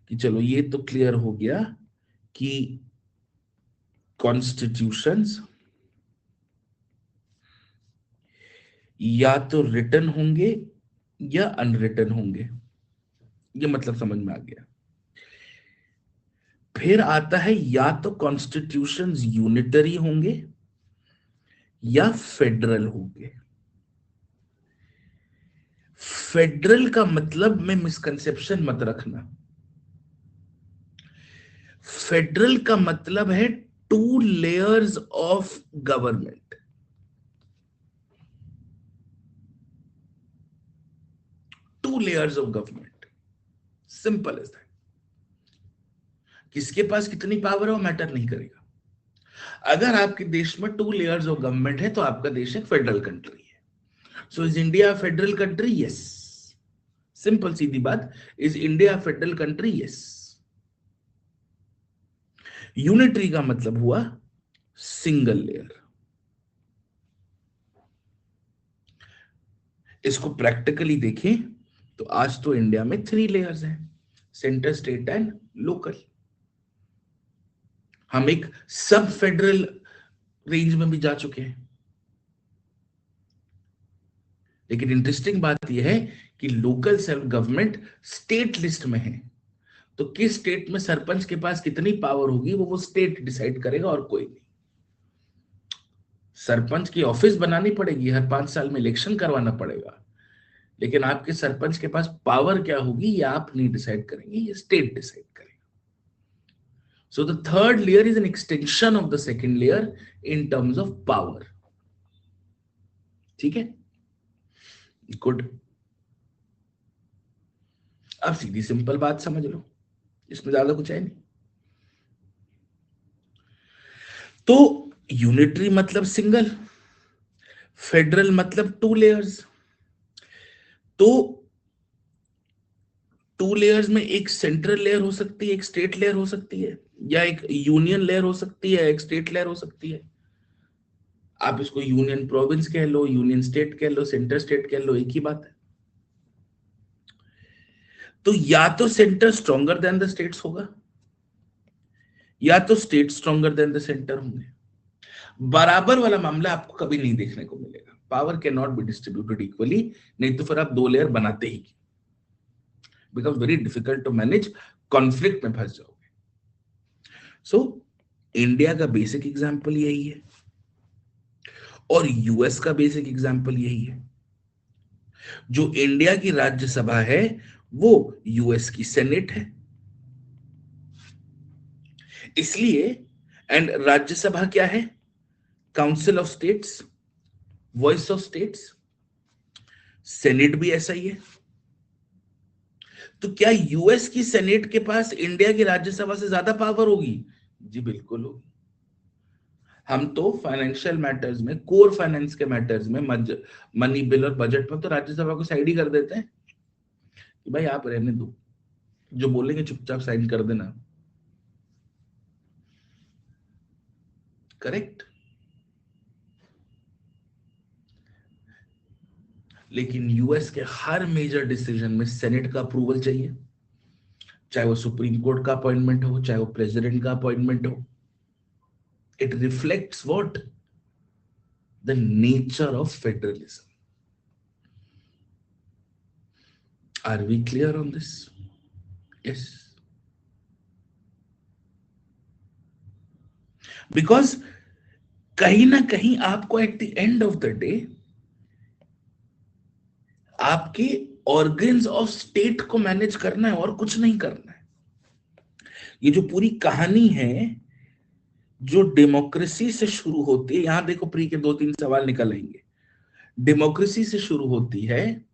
कि चलो ये तो क्लियर हो गया कि कॉन्स्टिट्यूशंस या तो रिटन होंगे या अनरिटन होंगे, ये मतलब समझ में आ गया। फिर आता है या तो कॉन्स्टिट्यूशंस यूनिटरी होंगे या फेडरल होंगे। फेडरल का मतलब में मिसकंसेप्शन मत रखना। फेडरल का मतलब है 2 layers of government. Two layers of government, simple as that. किसके पास कितनी पावर है वो मैटर नहीं करेगा। अगर आपके देश में 2 लेयर्स ऑफ गवर्नमेंट है तो आपका देश एक फेडरल कंट्री है। So is India federal country? Yes. Simple सीधी बात, is India federal country? Yes. Unitary का मतलब हुआ सिंगल लेयर। इसको प्रैक्टिकली देखें तो आज तो इंडिया में 3 लेयर्स हैं, सेंटर, स्टेट एंड लोकल। हम एक सब फेडरल रेंज में भी जा चुके हैं। लेकिन इंटरेस्टिंग बात यह है कि local self government state list में है, तो किस स्टेट में सरपंच के पास कितनी पावर होगी वो स्टेट डिसाइड करेगा और कोई नहीं। सरपंच की ऑफिस बनानी पड़ेगी, हर 5 साल में इलेक्शन करवाना पड़ेगा, लेकिन आपके सरपंच के पास पावर क्या होगी ये आप नहीं डिसाइड करेंगे, ये स्टेट डिसाइड करेगा। So the third layer is an extension of the second layer in terms of power. ठीक है, गुड। अब सीधी सिंपल बात समझ लो, इसमें ज्यादा कुछ है नहीं। तो यूनिटरी मतलब सिंगल, फेडरल मतलब 2 लेयर्स। तो 2 लेयर्स में एक सेंट्रल लेयर हो सकती है, एक स्टेट लेयर हो सकती है, या एक यूनियन लेयर हो सकती है, एक स्टेट लेयर हो सकती है। आप इसको यूनियन प्रोविंस कह लो, यूनियन स्टेट कह लो, सेंटर स्टेट कह लो, एक ही बात है। तो या तो centre stronger than the states होगा, या तो state stronger than the centre होंगे। बराबर वाला मामला आपको कभी नहीं देखने को मिलेगा। Power can not be distributed equally, नहीं तो फिर आप 2 लेयर बनाते ही, because very difficult to manage, conflict में फंस जाओगे। सो इंडिया का बेसिक एग्जांपल यही है और यूएस का बेसिक एग्जांपल यही है। जो इंडिया की राज्यसभा है वो यूएस की सेनेट है, इसलिए एंड राज्यसभा क्या है? Council of states, voice of states. Senate भी ऐसा ही है। तो क्या यूएस की सेनेट के पास इंडिया की राज्यसभा से ज्यादा पावर होगी? जी बिल्कुल होगी। हम तो फाइनेंशियल मैटर्स में, कोर फाइनेंस के मैटर्स में, मनी बिल और बजट में तो राज्यसभा को साइड ही कर देते हैं कि भाई आप रहने दो, जो बोलेंगे चुपचाप साइन कर देना। करेक्ट। लेकिन यूएस के हर मेजर डिसीजन में सेनेट का अप्रूवल चाहिए, चाहे वो सुप्रीम कोर्ट का अपॉइंटमेंट हो, चाहे वो प्रेसिडेंट का अपॉइंटमेंट हो। It reflects what? The nature of federalism. Are we clear on this? Yes. Because कहीं ना कहीं आपको at the end of the day आपके ऑर्गन्स ऑफ स्टेट को मैनेज करना है और कुछ नहीं करना है। ये जो पूरी कहानी है जो डेमोक्रेसी से शुरू होती है, यहां देखो प्री के 2-3 सवाल निकल आएंगे। डेमोक्रेसी से शुरू होती है,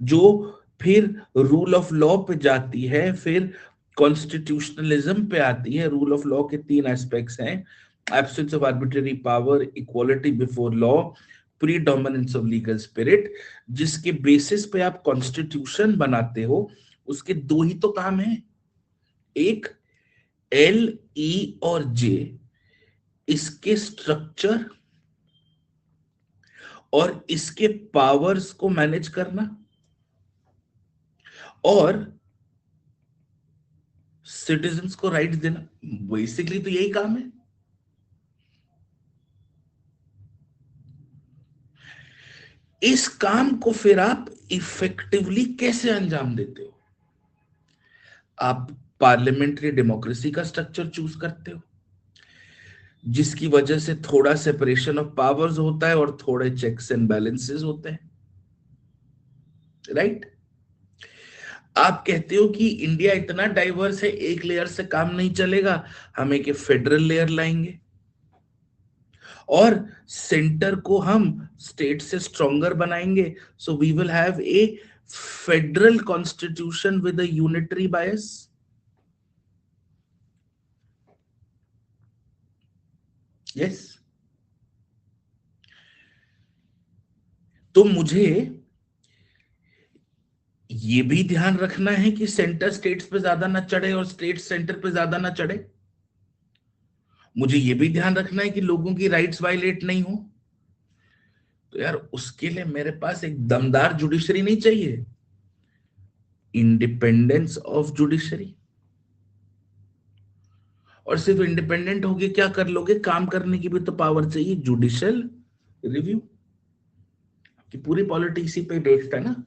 जो फिर रूल ऑफ लॉ पे जाती है, फिर कॉन्स्टिट्यूशनलिज्म पे आती है। रूल ऑफ लॉ के 3 एस्पेक्ट्स हैं: absence of arbitrary power, equality before law, predominance of legal spirit. जिसके बेसिस पे आप कॉन्स्टिट्यूशन बनाते हो, उसके 2 ही तो काम है। एक एल, ई और जे, इसके स्ट्रक्चर और इसके पावर्स को मैनेज करना, और सिटीजन्स को राइट्स देना। बेसिकली तो यही काम है। इस काम को फिर आप इफेक्टिवली कैसे अंजाम देते हो? आप पार्लियामेंट्री डेमोक्रेसी का स्ट्रक्चर चूज करते हो, जिसकी वजह से थोड़ा सेपरेशन ऑफ पावर्स होता है और थोड़े चेक्स एंड बैलेंसेस होते हैं, राइट? आप कहते हो कि इंडिया इतना डाइवर्स है, एक लेयर से काम नहीं चलेगा, हम एक फेडरल लेयर लाएंगे और सेंटर को हम स्टेट से स्ट्रॉन्गर बनाएंगे। So we will have a federal constitution with a unitary bias. Yes. तो मुझे ये भी ध्यान रखना है कि सेंटर स्टेट्स पे ज्यादा ना चढ़े और स्टेट सेंटर पे ज्यादा ना चढ़े। मुझे ये भी ध्यान रखना है कि लोगों की राइट्स वायलेट नहीं हो। तो यार उसके लिए मेरे पास एक दमदार जुडिशरी नहीं चाहिए? Independence of judiciary. और सिर्फ इंडिपेंडेंट होके क्या कर लोगे? काम करने की भी तो पावर चाहिए, जुडिशियल रिव्यू। कि पूरी पॉलिटी इसी पे बेस्ड है ना।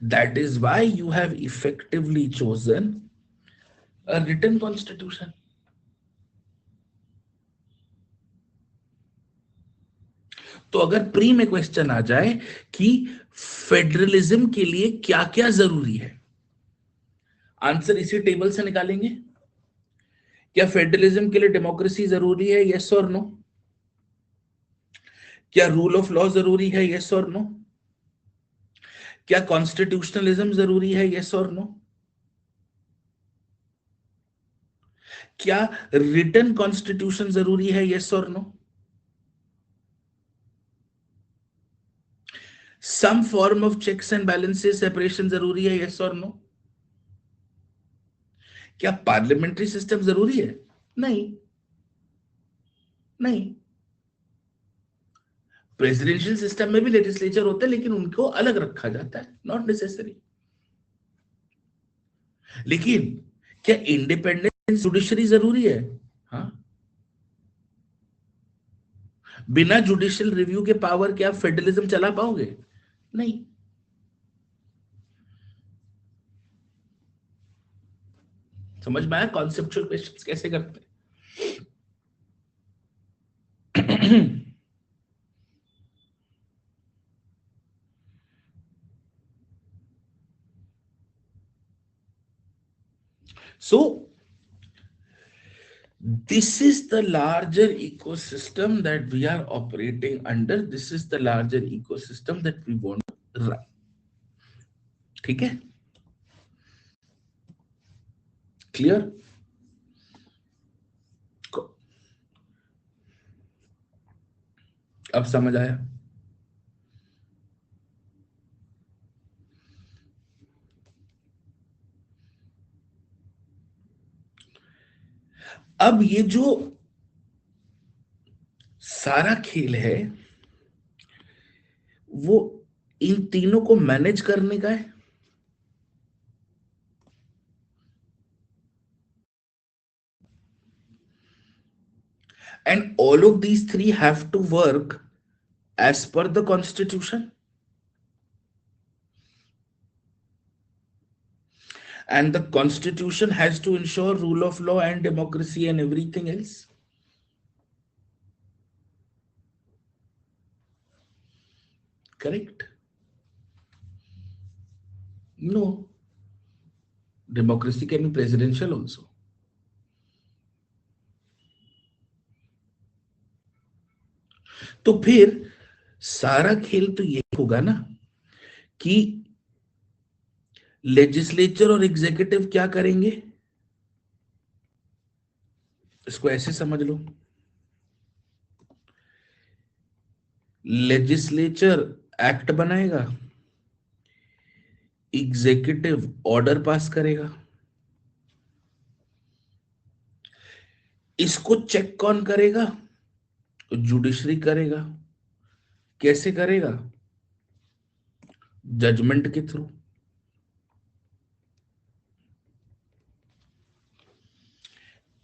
That is why you have effectively chosen a written constitution. तो अगर प्री में क्वेश्चन आ जाए कि फेडरलिज्म के लिए क्या क्या जरूरी है, आंसर इसी टेबल से निकालेंगे। क्या फेडरलिज्म के लिए डेमोक्रेसी जरूरी है? यस और नो। क्या रूल ऑफ लॉ जरूरी है? यस और नो। क्या कॉन्स्टिट्यूशनलिज्म जरूरी है? यस और नो। क्या रिटन कॉन्स्टिट्यूशन जरूरी है? यस और no. Some form of checks and balances separation जरूरी है? यस और नो। क्या पार्लियामेंट्री सिस्टम जरूरी है? नहीं। नहीं। प्रेसिडेंशियल सिस्टम में भी लेजिस्लेचर होते हैं, लेकिन उनको अलग रखा जाता है, नॉट नेसेसरी। लेकिन क्या इंडिपेंडेंट जुडिशरी जरूरी है? हाँ। बिना जुडिशियल रिव्यू के पावर के आप फेडरलिज्म चला पाओगे? नहीं। समझ में आया कॉन्सेप्चुअल क्वेश्चंस कैसे करते हैं? So this is the larger ecosystem that we are operating under. This is the larger ecosystem that we want to run. ठीक है? Clear? अब समझ आया? अब ये जो सारा खेल है वो इन तीनों को मैनेज करने का है. And all of these three have to work as per the constitution. And the constitution has to ensure rule of law and democracy and everything else. Correct? No. Democracy can be presidential also. तो फिर सारा खेल तो ये होगा ना कि लेजिस्लेचर और एग्जीक्यूटिव क्या करेंगे. इसको ऐसे समझ लो. लेजिस्लेचर एक्ट बनाएगा, एग्जीक्यूटिव ऑर्डर पास करेगा. इसको चेक कौन करेगा? जुडिशरी करेगा. कैसे करेगा? जजमेंट के थ्रू.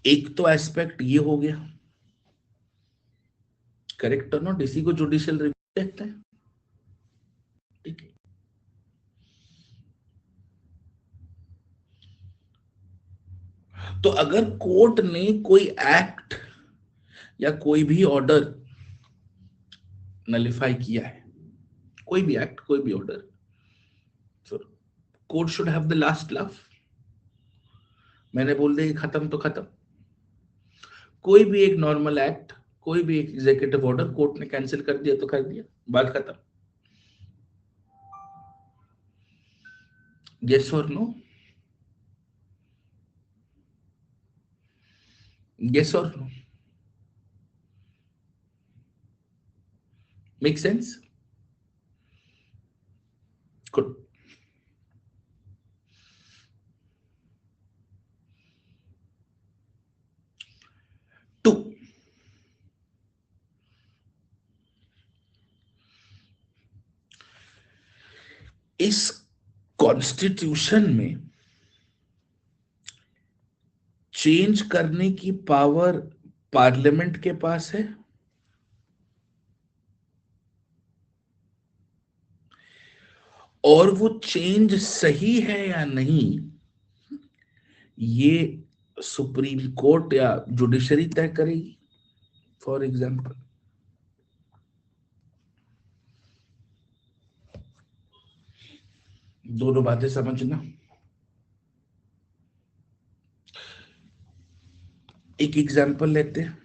एक तो एस्पेक्ट ये हो गया. करेक्ट और नॉट, इसी को जुडिशियल रिव्यू कहते हैं. ठीक है. तो अगर कोर्ट ने कोई एक्ट या कोई भी ऑर्डर नलिफाई किया है, कोई भी एक्ट, कोई भी ऑर्डर, तो court should have the last laugh. मैंने बोल दिया खत्म तो खत्म. कोई भी एक नॉर्मल एक्ट, कोई भी एक एग्जीक्यूटिव ऑर्डर कोर्ट ने कैंसिल कर दिया तो कर दिया, बात खत्म. yes or no? yes or no? Make sense? Good. Two, इस कॉन्स्टिट्यूशन में चेंज करने की पावर पार्लियामेंट के पास है, और वो चेंज सही है या नहीं ये सुप्रीम कोर्ट या जुडिशरी तय करेगी. फॉर एग्जाम्पल, दोनों बातें समझना. एक एग्जाम्पल लेते हैं.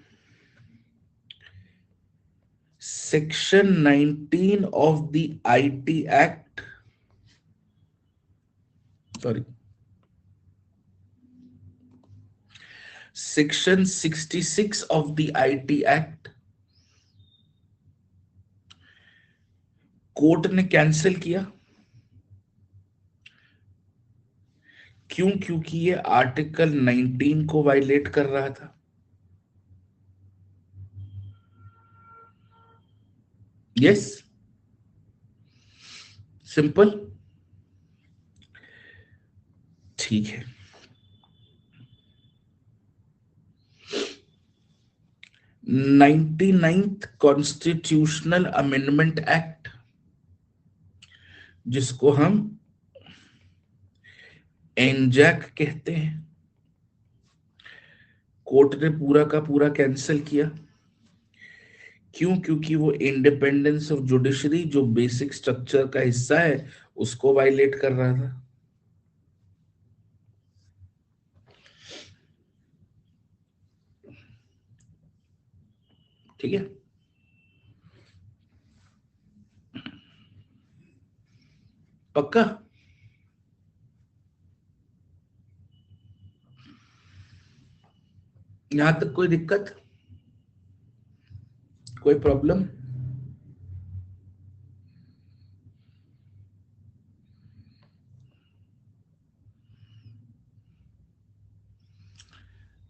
Section 19 of the IT act, sorry, section 66 of the IT act court ने कैंसिल किया. क्यों? क्योंकि ये आर्टिकल 19 को वायलेट कर रहा था. Yes, simple. ठीक है. 99th कॉन्स्टिट्यूशनल अमेंडमेंट एक्ट, जिसको हम एनजैक कहते हैं, कोर्ट ने पूरा का पूरा कैंसिल किया. क्यों? क्योंकि वो इंडिपेंडेंस ऑफ जुडिशरी, जो बेसिक स्ट्रक्चर का हिस्सा है, उसको वायलेट कर रहा था. ठीक है, पक्का? यहां तक कोई दिक्कत, कोई प्रॉब्लम?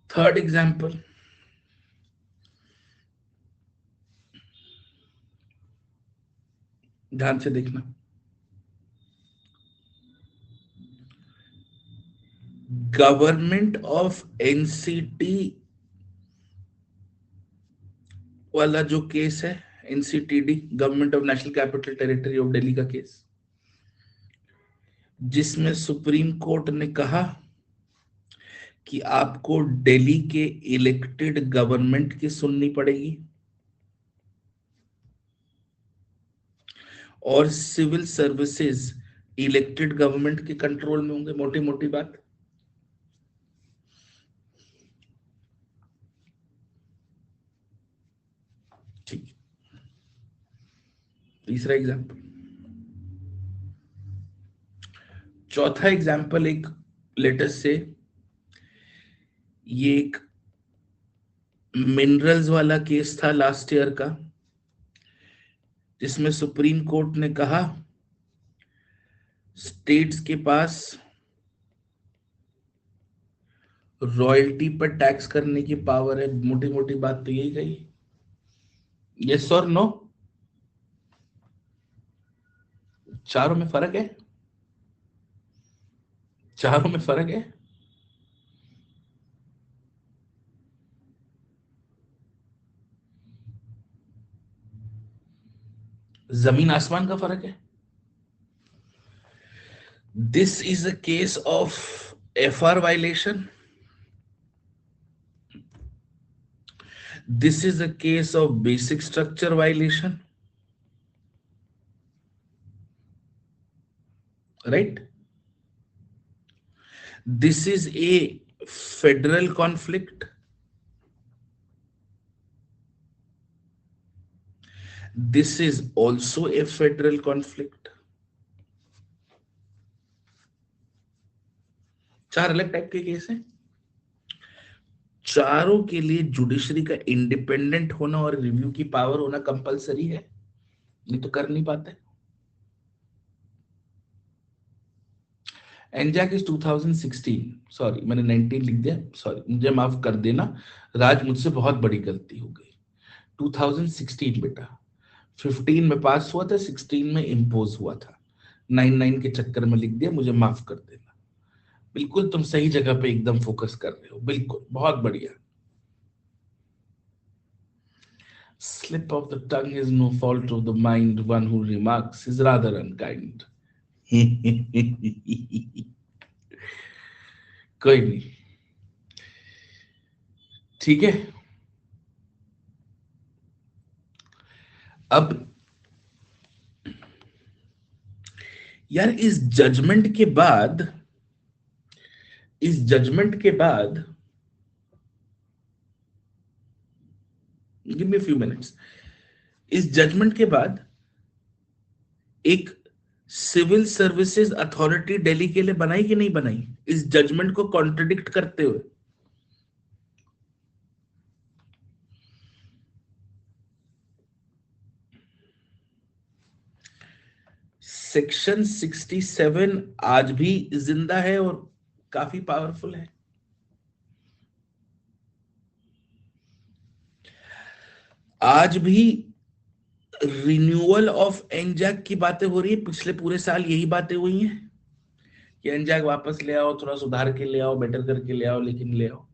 थर्ड एग्जाम्पल, ध्यान से देखना। गवर्नमेंट ऑफ एनसीटी वाला जो केस है, NCTD, government of national capital territory of Delhi का केस, जिसमें सुप्रीम कोर्ट ने कहा कि आपको दिल्ली के इलेक्टेड गवर्नमेंट की सुननी पड़ेगी और सिविल सर्विसेज इलेक्टेड गवर्नमेंट के कंट्रोल में होंगे। मोटी मोटी बात। ठीक। तीसरा एग्जाम्पल। चौथा एग्जाम्पल एक लेटेस्ट से, ये एक मिनरल्स वाला केस था लास्ट ईयर का, जिसमें सुप्रीम कोर्ट ने कहा स्टेट्स के पास रॉयल्टी पर टैक्स करने की पावर है। मोटी मोटी बात तो यही गई। यस और नो? चारों में फर्क है, चारों में फर्क है। जमीन आसमान का फर्क है। This is a case of FR violation, this is a case of basic structure violation, right? This is a federal conflict, this is also a federal conflict। चार अलग टाइप के केस हैं, चारों के लिए जुडिशरी का इंडिपेंडेंट होना और रिव्यू की पावर होना कंपलसरी है, नहीं तो कर नहीं पाते। एनजैक इज 2016, सॉरी मैंने 19 लिख दिया, सॉरी मुझे माफ कर देना राज, मुझसे बहुत बड़ी गलती हो गई। 2016 बेटा, 15 में पास हुआ था, 16 में इम्पोज हुआ था, 99 के चक्कर में लिख दिया, मुझे माफ कर देना। बिल्कुल तुम सही जगह पे एकदम फोकस कर रहे हो, बिल्कुल बहुत बढ़िया। Slip of the tongue is no fault of the mind, one who remarks is rather unkind। कोई नहीं, ठीक है। अब यार इस जजमेंट के बाद, इस जजमेंट के बाद, गिव मी फ्यू मिनट्स, इस जजमेंट के बाद एक सिविल सर्विसेज अथॉरिटी दिल्ली के लिए बनाई कि नहीं बनाई, इस जजमेंट को कॉन्ट्रडिक्ट करते हुए? सेक्शन 67 आज भी जिंदा है और काफी पावरफुल है। आज भी रिन्यूअल ऑफ एनजैक की बातें हो रही है, पिछले पूरे साल यही बातें हुई हैं कि एनजैक वापस ले आओ, थोड़ा सुधार के ले आओ, बेटर करके ले आओ, लेकिन ले आओ।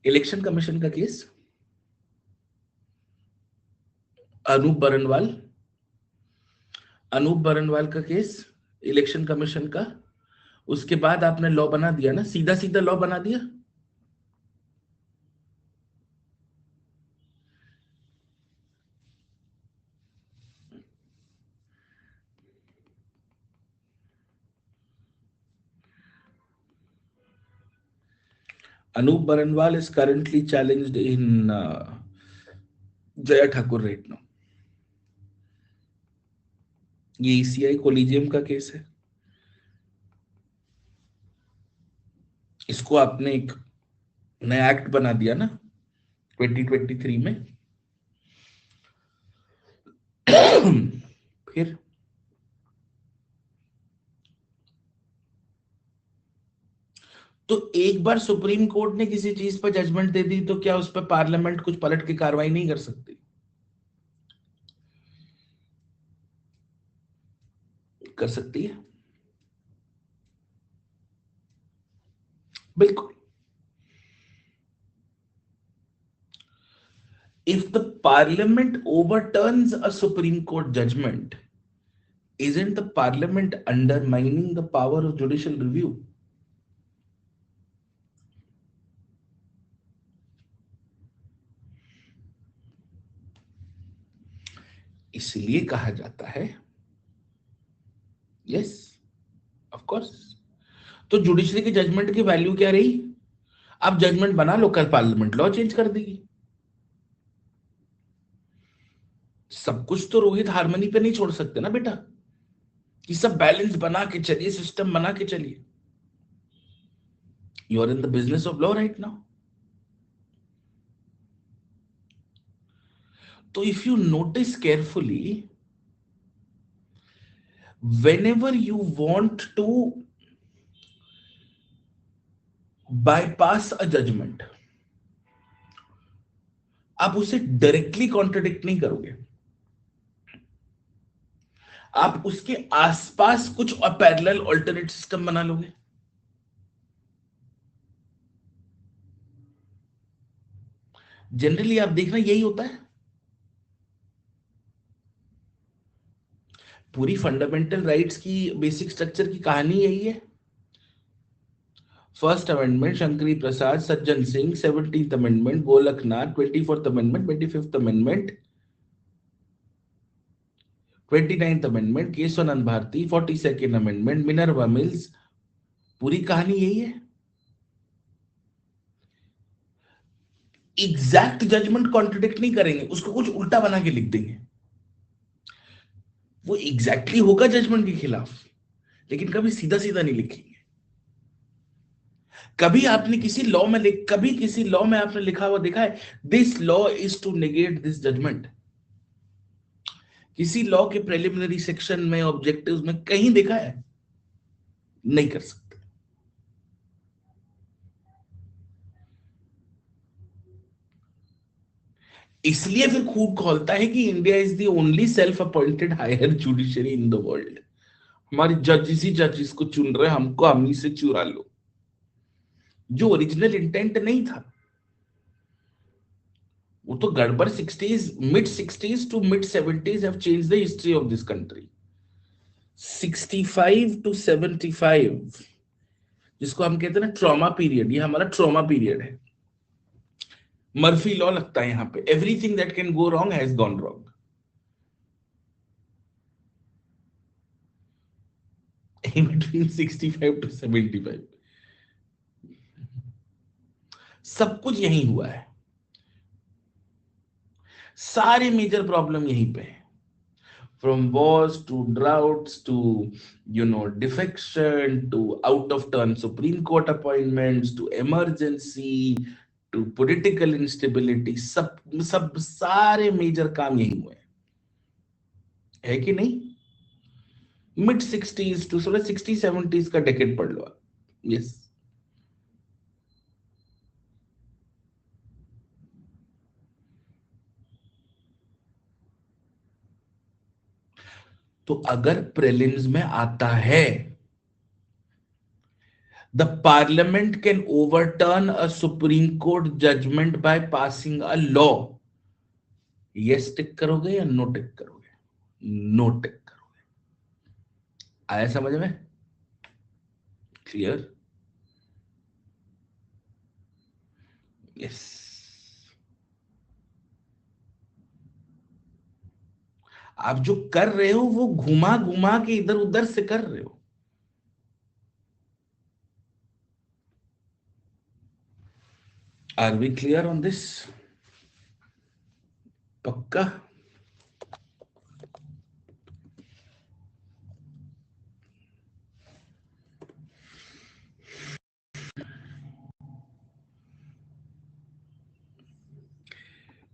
इलेक्शन कमीशन का केस, अनूप बरनवाल, अनूप बरनवाल का केस इलेक्शन कमीशन का, उसके बाद आपने लॉ बना दिया ना, सीधा सीधा लॉ बना दिया। Anup Baranwal is currently challenged in Jaya Thakur right now. ये ECI कोलिजियम का केस है. इसको आपने एक नया एक्ट बना दिया ना 2023 में. फिर तो एक बार सुप्रीम कोर्ट ने किसी चीज पर जजमेंट दे दी तो क्या उस पर पार्लियामेंट कुछ पलट के कार्रवाई नहीं कर सकती? कर सकती है, बिल्कुल. If the parliament overturns a Supreme Court judgment, isn't the parliament undermining the power of judicial review? इसलिए कहा जाता है, यस ऑफ कोर्स. तो जुडिशरी की जजमेंट की वैल्यू क्या रही? अब जजमेंट बना लो, कल पार्लियामेंट लॉ चेंज कर देगी. सब कुछ तो रोहित हारमोनी पे नहीं छोड़ सकते ना बेटा, कि सब बैलेंस बना के चलिए, सिस्टम बना के चलिए. You are in the business of law right now. तो if you notice carefully, whenever you want to bypass a judgment, आप उसे डायरेक्टली कॉन्ट्रडिक्ट नहीं करोगे, आप उसके आसपास कुछ पैरेलल अल्टरनेट सिस्टम बना लोगे. जनरली आप देखना यही होता है. पूरी फंडामेंटल राइट्स की बेसिक स्ट्रक्चर की कहानी यही है. First amendment Shankari Prasad, Sajjan Singh, 17th amendment Golaknath, 24th amendment, 25th amendment, 29th amendment Keshavananda Bharati, 42nd amendment Minerva mills. पूरी कहानी यही है. एग्जैक्ट जजमेंट कॉन्ट्रडिक्ट नहीं करेंगे, उसको कुछ उल्टा बना के लिख देंगे. वो एग्जैक्टली होगा जजमेंट के खिलाफ, लेकिन कभी सीधा सीधा नहीं लिखेंगे. कभी आपने किसी लॉ में कभी किसी लॉ में आपने लिखा हुआ देखा है, this law is to negate this judgment? किसी लॉ के प्रिलिमिनरी सेक्शन में, ऑब्जेक्टिव्स में कहीं देखा है? नहीं कर सकते. इसलिए फिर खूब खोलता है कि India is the only self appointed higher judiciary in the world. हमारी जजेस ही जजेस को चुन रहे, हमको हम ही से चुरा लो. जो ओरिजिनल इंटेंट नहीं था, वो तो गड़बड़. 60s, mid 60s to mid 70s have changed the history of this country. 65 to 75, जिसको हम कहते हैं ना ट्रॉमा पीरियड, ये हमारा ट्रॉमा पीरियड है. मर्फी लॉ लगता है यहां पे. Everything that can go wrong has gone wrong. Between 65 to 75 सब कुछ यही हुआ है. सारे मेजर प्रॉब्लम यहीं पे है. From wars to droughts to defection to out of turn Supreme Court appointments to emergency to political instability, सब सब सारे मेजर काम यही हुए है कि नहीं? मिड 60s टू 60-70s का डेकेड पढ़ लो. यस. तो अगर प्रीलिम्स में आता है, the parliament can overturn a Supreme Court judgment by passing a law. Yes tick करोगे या नो टिक करोगे? नो टिक करोगे. आया समझ में? क्लियर? यस. आप जो कर रहे हो वो घुमा घुमा के इधर उधर से कर रहे हो. Are we clear on this? पक्का?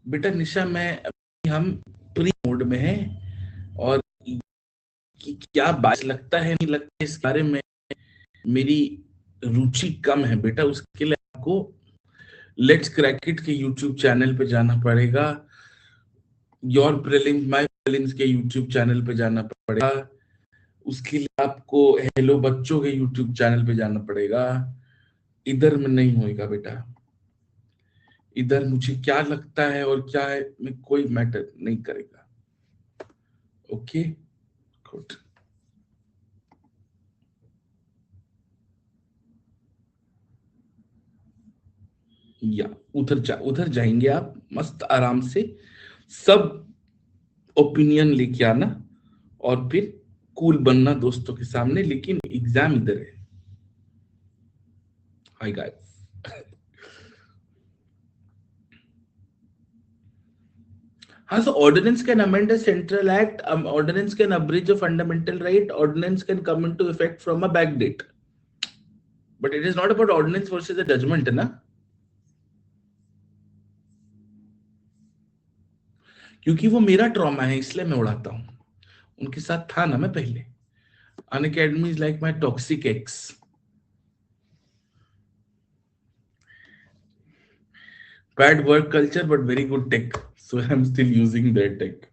बेटा निशा, हम प्री मोड में हैं और क्या बात लगता है, नहीं लगता इस बारे में मेरी रुचि कम है बेटा। उसके लिए आपको लेट्स क्रैक इट के यूट्यूब चैनल पे जाना पड़ेगा, योर प्रीलिम्स माय प्रीलिम्स के यूट्यूब चैनल पे जाना पड़ेगा, उसके लिए आपको हेलो बच्चों के यूट्यूब चैनल पे जाना पड़ेगा। इधर में नहीं होएगा बेटा। इधर मुझे क्या लगता है और क्या है में कोई मैटर नहीं करेगा। Okay good. या उधर जाएंगे आप मस्त आराम से, सब ओपिनियन लेके आना और फिर कूल बनना दोस्तों के सामने, लेकिन एग्जाम इधर है। Hi guys. हाँ, so ordinance can amend a central act, ordinance can abridge a fundamental right, ordinance can come into effect from a back date, but it is not about ordinance versus a judgment, है ना? क्योंकि वो मेरा ट्रॉमा है इसलिए मैं उड़ाता हूँ। उनके साथ था ना मैं पहले। Unacademy is like my toxic x. Bad work culture but very good tech, so I'm still using their tech.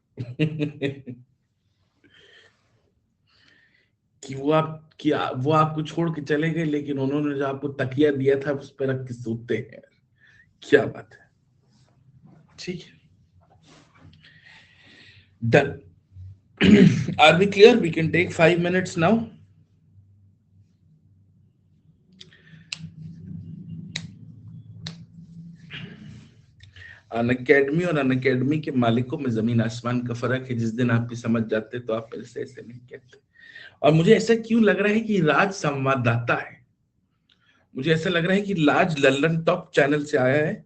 वो आपको छोड़ के चले गए, लेकिन उन्होंने जो आपको तकिया दिया था उस पर रख के सोते हैं। क्या बात है। ठीक है, done. Are we clear? We can take 5 minutes now. Unacademy और अनअकैडमी के मालिकों में जमीन आसमान का फर्क है। जिस दिन आप भी समझ जाते तो आप मेरे से ऐसे नहीं कहते। और मुझे ऐसा क्यों लग रहा है कि राज संवाददाता है? मुझे ऐसा लग रहा है कि लाज लल्लन टॉप चैनल से आया है,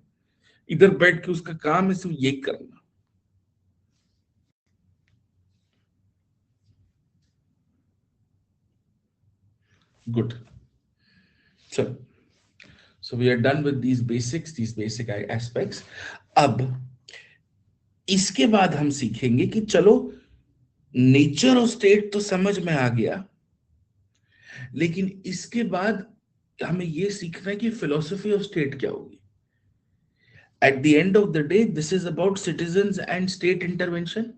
इधर बैठ के उसका काम है सिर्फ ये करना। गुड। चलो, so we are done with these basics, these basic aspects. अब इसके बाद हम सीखेंगे कि चलो नेचर ऑफ स्टेट तो समझ में आ गया, लेकिन इसके बाद हमें ये सीखना है कि फिलोसफी ऑफ स्टेट क्या होगी। Eight the end of the day this is about citizens and state intervention,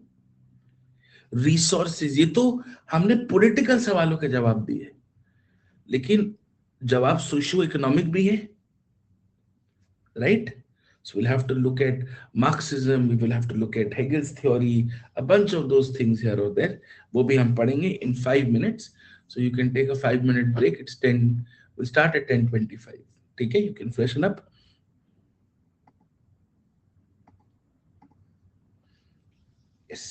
resources. ये तो हमने पॉलिटिकल सवालों के जवाब दिए, लेकिन जवाब सोशियो इकोनॉमिक भी है, right? So we'll have to look at Marxism, we will have to look at Hegel's theory, a bunch of those things here or there. वो भी हम पढ़ेंगे in 5 minutes. So you can take a 5 minute break. It's 10. We'll start at 10:25. ठीक है? You can freshen up. Yes.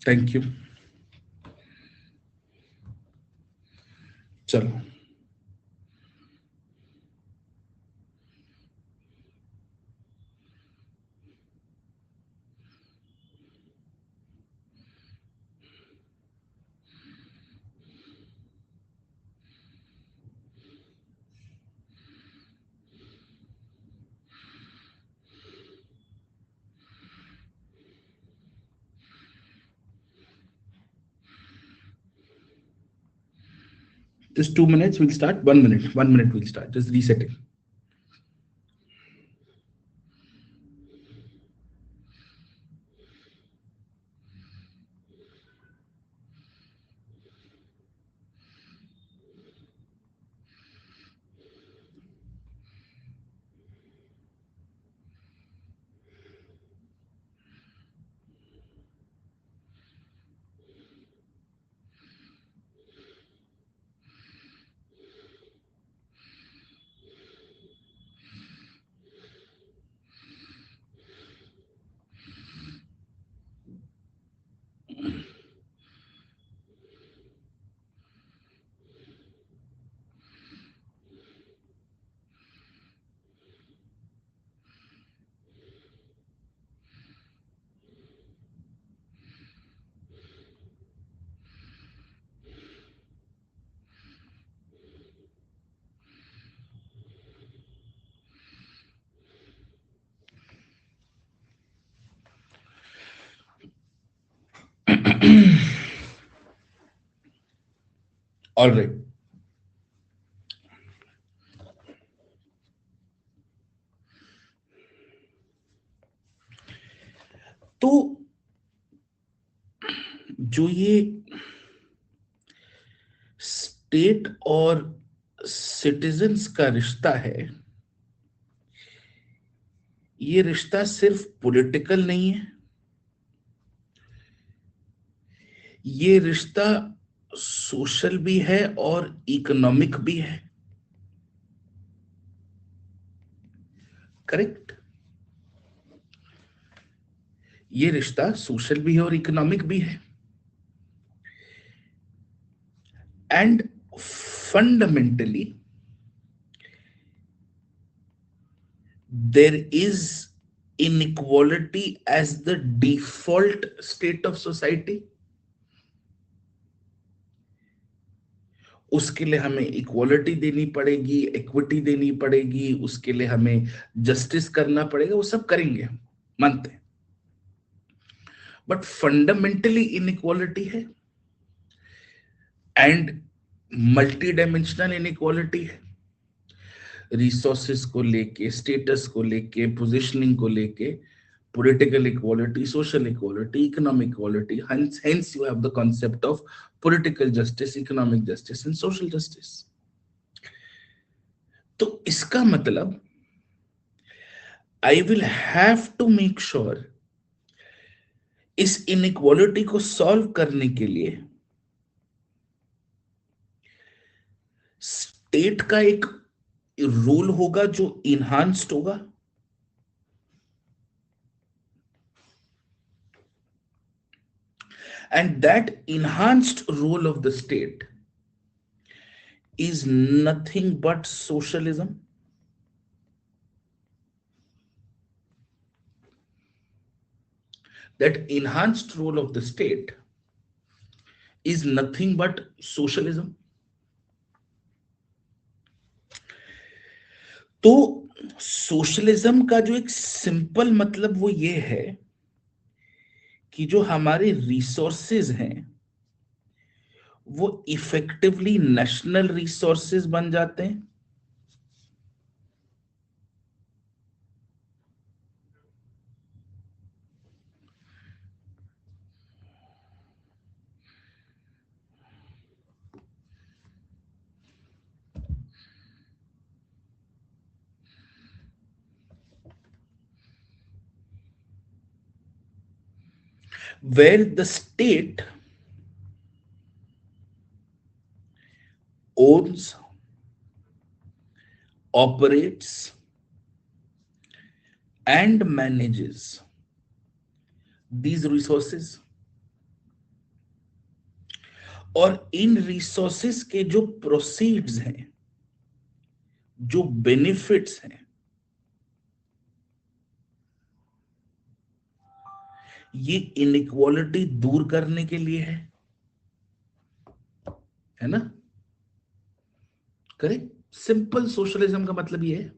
Thank you. चलो, just 2 minutes. We'll start. 1 minute. 1 minute. We'll start. Just resetting. All right. तो जो ये स्टेट और सिटीजन्स का रिश्ता है, ये रिश्ता सिर्फ पॉलिटिकल नहीं है, ये रिश्ता सोशल भी है और इकोनॉमिक भी है। करेक्ट? ये रिश्ता सोशल भी है और इकोनॉमिक भी है। And fundamentally there is inequality as the default state of society। उसके लिए हमें इक्वालिटी देनी पड़ेगी, इक्विटी देनी पड़ेगी, उसके लिए हमें जस्टिस करना पड़ेगा, वो सब करेंगे हम, मानते हैं। बट फंडामेंटली इनइक्वालिटी है एंड मल्टी डायमेंशनल इनइक्वालिटी है। रिसोर्सेस को लेके, स्टेटस को लेके, पोजिशनिंग को लेके, political equality, social equality, economic equality. Hence you have the concept of political justice, economic justice, and social justice. तो इसका मतलब I will have to make sure इस इनइक्वालिटी को सॉल्व करने के लिए स्टेट का एक रोल होगा जो इनहांस्ड होगा, and that enhanced role of the state is nothing but socialism। That enhanced role of the state is nothing but socialism। तो सोशलिज्म का जो एक सिंपल मतलब वो ये है कि जो हमारे रिसोर्सेज हैं वो इफेक्टिवली नेशनल रिसोर्सेज बन जाते हैं। where the state owns, operates, and manages these resources। और इन रिसोर्सेस के जो प्रोसीड्स हैं, जो बेनिफिट्स हैं, ये इनइक्वालिटी दूर करने के लिए है ना? करेक्ट। सिंपल सोशलिज्म का मतलब ये है।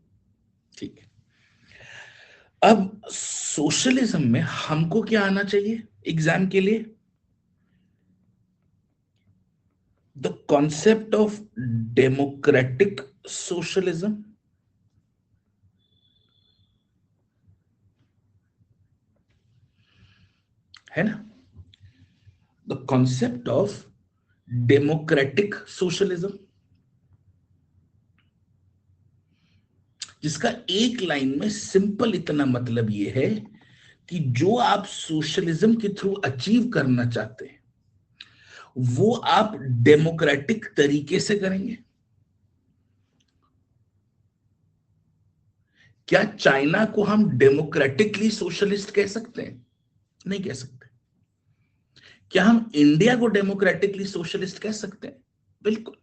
ठीक है, अब सोशलिज्म में हमको क्या आना चाहिए एग्जाम के लिए? The concept of democratic socialism, है ना? The concept of democratic socialism, जिसका एक लाइन में सिंपल इतना मतलब यह है कि जो आप सोशलिज्म के थ्रू अचीव करना चाहते हैं वो आप डेमोक्रेटिक तरीके से करेंगे। क्या चाइना को हम डेमोक्रेटिकली सोशलिस्ट कह सकते हैं? नहीं कह सकते। क्या हम इंडिया को डेमोक्रेटिकली सोशलिस्ट कह सकते हैं? बिल्कुल।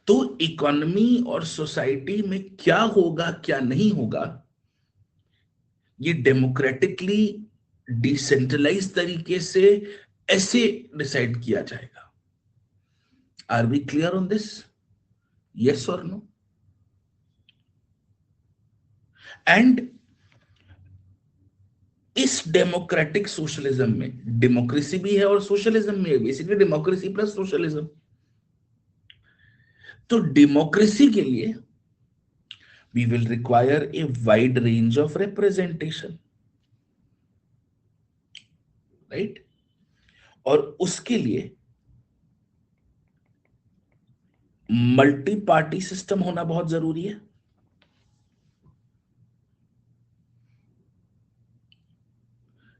तो इकोनॉमी और सोसाइटी में क्या होगा क्या नहीं होगा, ये डेमोक्रेटिकली डिसेंट्रलाइज तरीके से ऐसे डिसाइड किया जाएगा। Are we clear on this? Yes और नो? एंड इस डेमोक्रेटिक सोशलिज्म में डेमोक्रेसी भी है और सोशलिज्म भी है, बेसिकली डेमोक्रेसी प्लस सोशलिज्म। तो डेमोक्रेसी के लिए we will require a wide range of representation, right? और उसके लिए मल्टी पार्टी सिस्टम होना बहुत जरूरी है।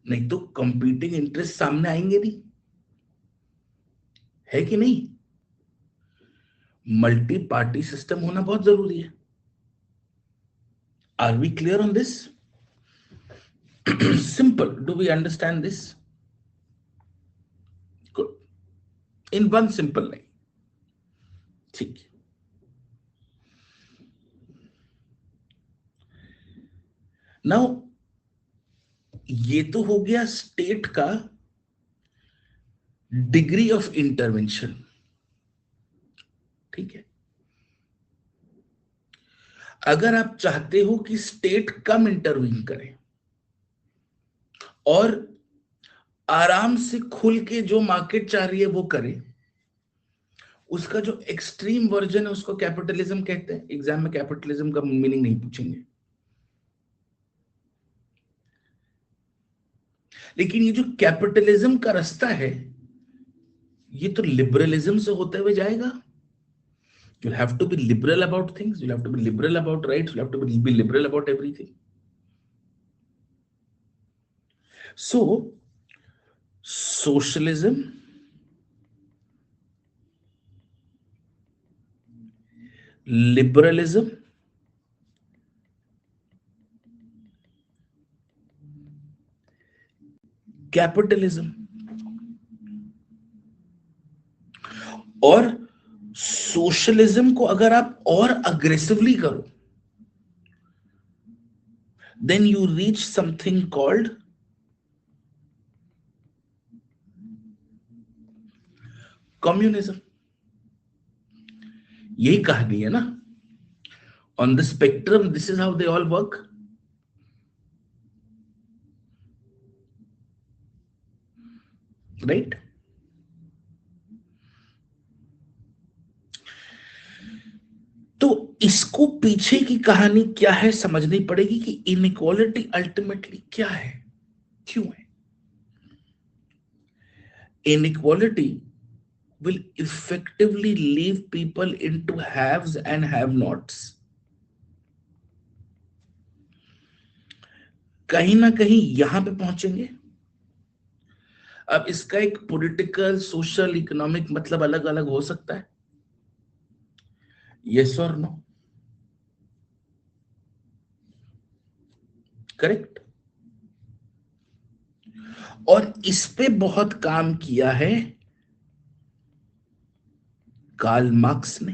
नहीं तो कंपीटिंग इंटरेस्ट सामने आएंगे नहीं, है कि नहीं? मल्टी पार्टी सिस्टम होना बहुत जरूरी है। Are we clear on this? Simple, do we understand this? Good. In one simple line. ठीक है। नाउ ये तो हो गया स्टेट का डिग्री ऑफ इंटरवेंशन, ठीक है। अगर आप चाहते हो कि स्टेट कम इंटरवीन करे और आराम से खुल के जो मार्केट चाह रही है वो करे, उसका जो एक्सट्रीम वर्जन है उसको कैपिटलिज्म कहते हैं। एग्जाम में कैपिटलिज्म का मीनिंग नहीं पूछेंगे, लेकिन ये जो कैपिटलिज्म का रास्ता है ये तो लिबरलिज्म से होते हुए जाएगा। You'll have to be liberal about things, you'll have to be liberal about rights, you'll have to be liberal about everything. So socialism, liberalism, capitalism, और सोशलिज्म को अगर आप और अग्रेसिवली करो then you reach something called communism. यही कहानी है ना, on the spectrum this is how they all work. Right? तो इसको पीछे की कहानी क्या है समझनी पड़ेगी कि इनइक्वालिटी अल्टीमेटली क्या है, क्यों है। Inequality will effectively leave people into haves and have nots। कहीं ना कहीं यहां पे पहुंचेंगे। अब इसका एक पॉलिटिकल सोशल इकोनॉमिक मतलब अलग अलग हो सकता है, यस और नो? करेक्ट। और इस पे बहुत काम किया है कार्ल मार्क्स ने।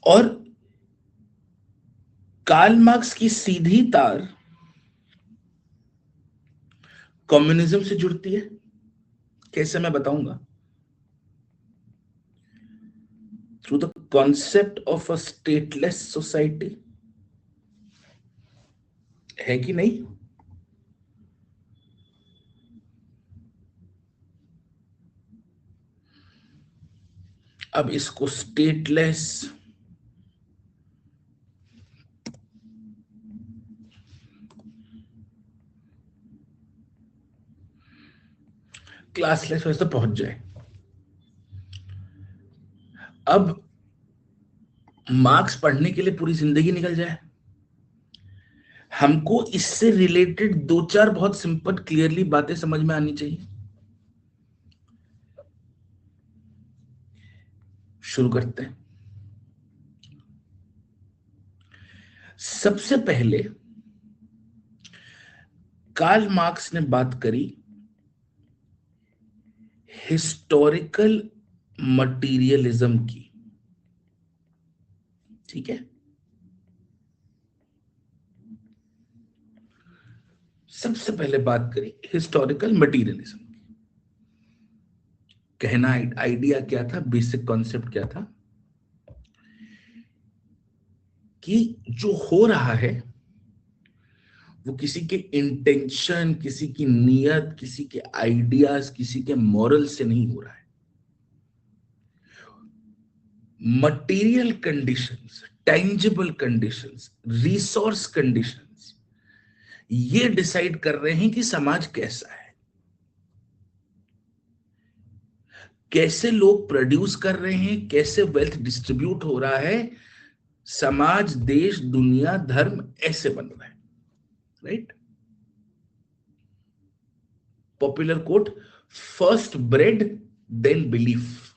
और कार्ल मार्क्स की सीधी तार कम्युनिज्म से जुड़ती है। कैसे, मैं बताऊंगा। Through the concept of a stateless society. है कि नहीं? अब इसको स्टेटलेस, क्लासलेस वैसे पहुंच जाए। अब मार्क्स पढ़ने के लिए पूरी जिंदगी निकल जाए, हमको इससे रिलेटेड दो चार बहुत सिंपल क्लियरली बातें समझ में आनी चाहिए। शुरू करते हैं। सबसे पहले कार्ल मार्क्स ने बात करी हिस्टोरिकल मटीरियलिज्म की। ठीक है, सबसे पहले बात करी हिस्टोरिकल मटीरियलिज्म। कहना आइडिया क्या था, बेसिक कॉन्सेप्ट क्या था कि जो हो रहा है वो किसी के इंटेंशन, किसी की नीयत, किसी के आइडियाज, किसी के मॉरल से नहीं हो रहा है। Material conditions, tangible conditions, resource conditions ये डिसाइड कर रहे हैं कि समाज कैसा है, कैसे लोग प्रोड्यूस कर रहे हैं, कैसे वेल्थ डिस्ट्रीब्यूट हो रहा है, समाज, देश, दुनिया, धर्म ऐसे बन रहा है। Right? Popular quote, first bread then belief.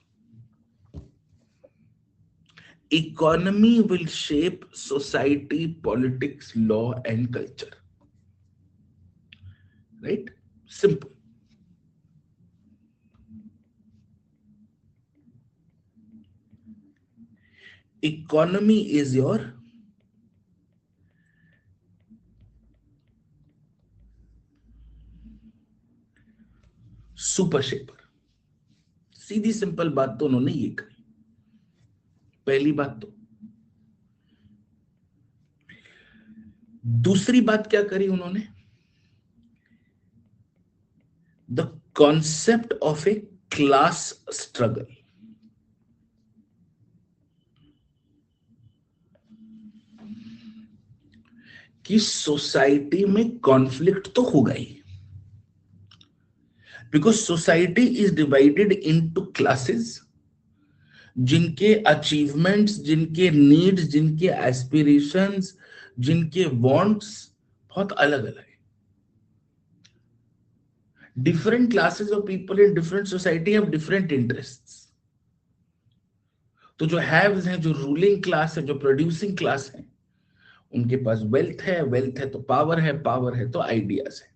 Economy will shape society, politics, law, and culture. Right? Simple. Economy is your super shaper. Sidhi simple बात तो उन्होंने ये कही। पहली बात तो। दूसरी बात क्या करी उन्होंने? The concept of a class struggle. कि सोसाइटी में कॉन्फ्लिक्ट तो होगा ही, because society is divided into classes जिनके अचीवमेंट्स, जिनके नीड्स, जिनके एस्पिरेशंस, जिनके वांट्स बहुत अलग अलग है। Different classes of people in different society have different interests. तो जो हैव्स हैं, जो रूलिंग क्लास है, जो प्रोड्यूसिंग क्लास है, उनके पास वेल्थ है, वेल्थ है तो पावर है, पावर है तो आइडियाज है।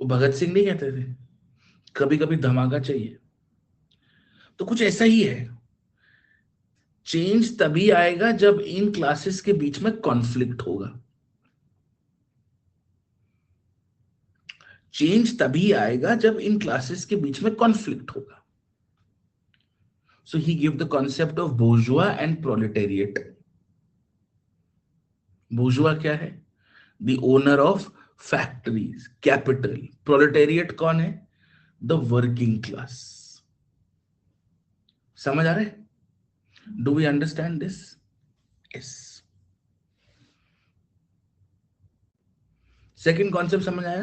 वो भगत सिंह नहीं कहते थे कभी कभी धमाका चाहिए? तो कुछ ऐसा ही है। चेंज तभी आएगा जब इन क्लासेस के बीच में कॉन्फ्लिक्ट होगा। चेंज तभी आएगा जब इन क्लासेस के बीच में कॉन्फ्लिक्ट होगा। So he give the concept of bourgeois and proletariat. Bourgeois क्या है? The owner of factories, capital. Proletariat कौन है? The working class. समझ आ रहा है? Do we understand this? Yes. Second concept समझ आया?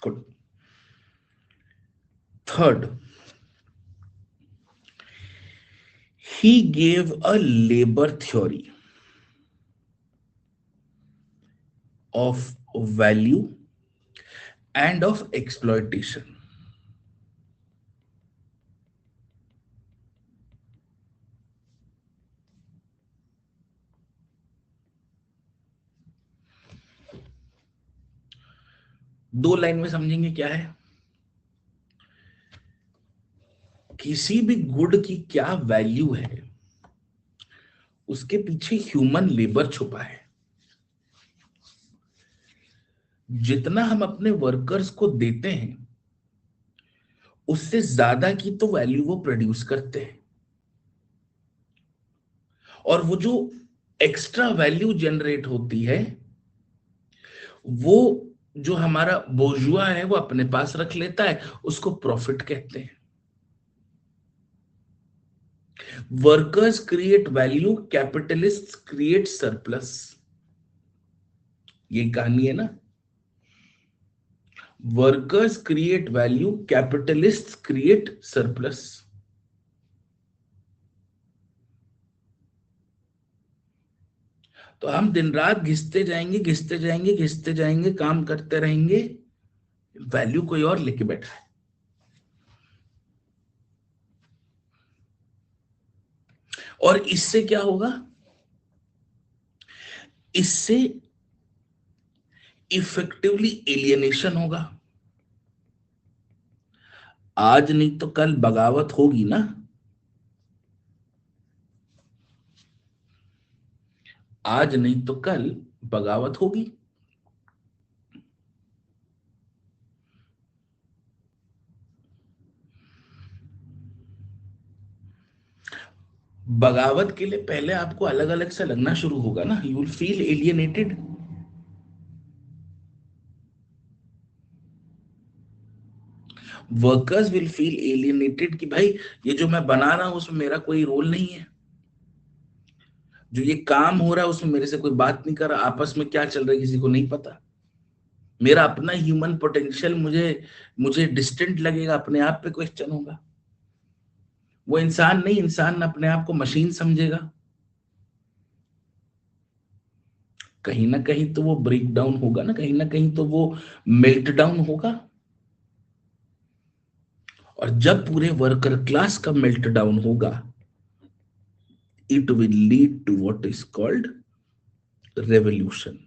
Good. Third, he gave a labor theory of value and of exploitation. दो लाइन में समझेंगे क्या है। किसी भी गुड की क्या वैल्यू है, उसके पीछे ह्यूमन लेबर छुपा है। जितना हम अपने वर्कर्स को देते हैं, उससे ज्यादा की तो वैल्यू वो प्रोड्यूस करते हैं। और वो जो एक्स्ट्रा वैल्यू जनरेट होती है, वो जो हमारा बोर्जुआ है वो अपने पास रख लेता है, उसको प्रॉफिट कहते हैं। Workers create value, capitalist create surplus. ये कहानी है ना। Workers create value, capitalist create surplus. तो हम दिन रात घिसते जाएंगे, घिसते जाएंगे, घिसते जाएंगे, काम करते रहेंगे, वैल्यू कोई और लेके बैठा है। और इससे क्या होगा? इससे इफेक्टिवली एलियनेशन होगा। आज नहीं तो कल बगावत होगी ना। आज नहीं तो कल बगावत होगी। बगावत के लिए पहले आपको अलग अलग से लगना शुरू होगा ना। You will feel alienated. Workers will feel alienated कि भाई, ये जो मैं बना रहा हूं उसमें मेरा कोई रोल नहीं है। जो ये काम हो रहा है उसमें मेरे से कोई बात नहीं कर रहा, आपस में क्या चल रहा है किसी को नहीं पता। मेरा अपना ह्यूमन पोटेंशियल मुझे मुझे डिस्टेंट लगेगा, अपने आप पे क्वेश्चन होगा। वो इंसान नहीं, इंसान अपने आप को मशीन समझेगा। कहीं ना कहीं तो वो ब्रेक डाउन होगा ना, कहीं ना कहीं तो वो मेल्ट डाउन होगा। और जब पूरे वर्कर क्लास का मेल्ट डाउन होगा, it will lead to what is called revolution.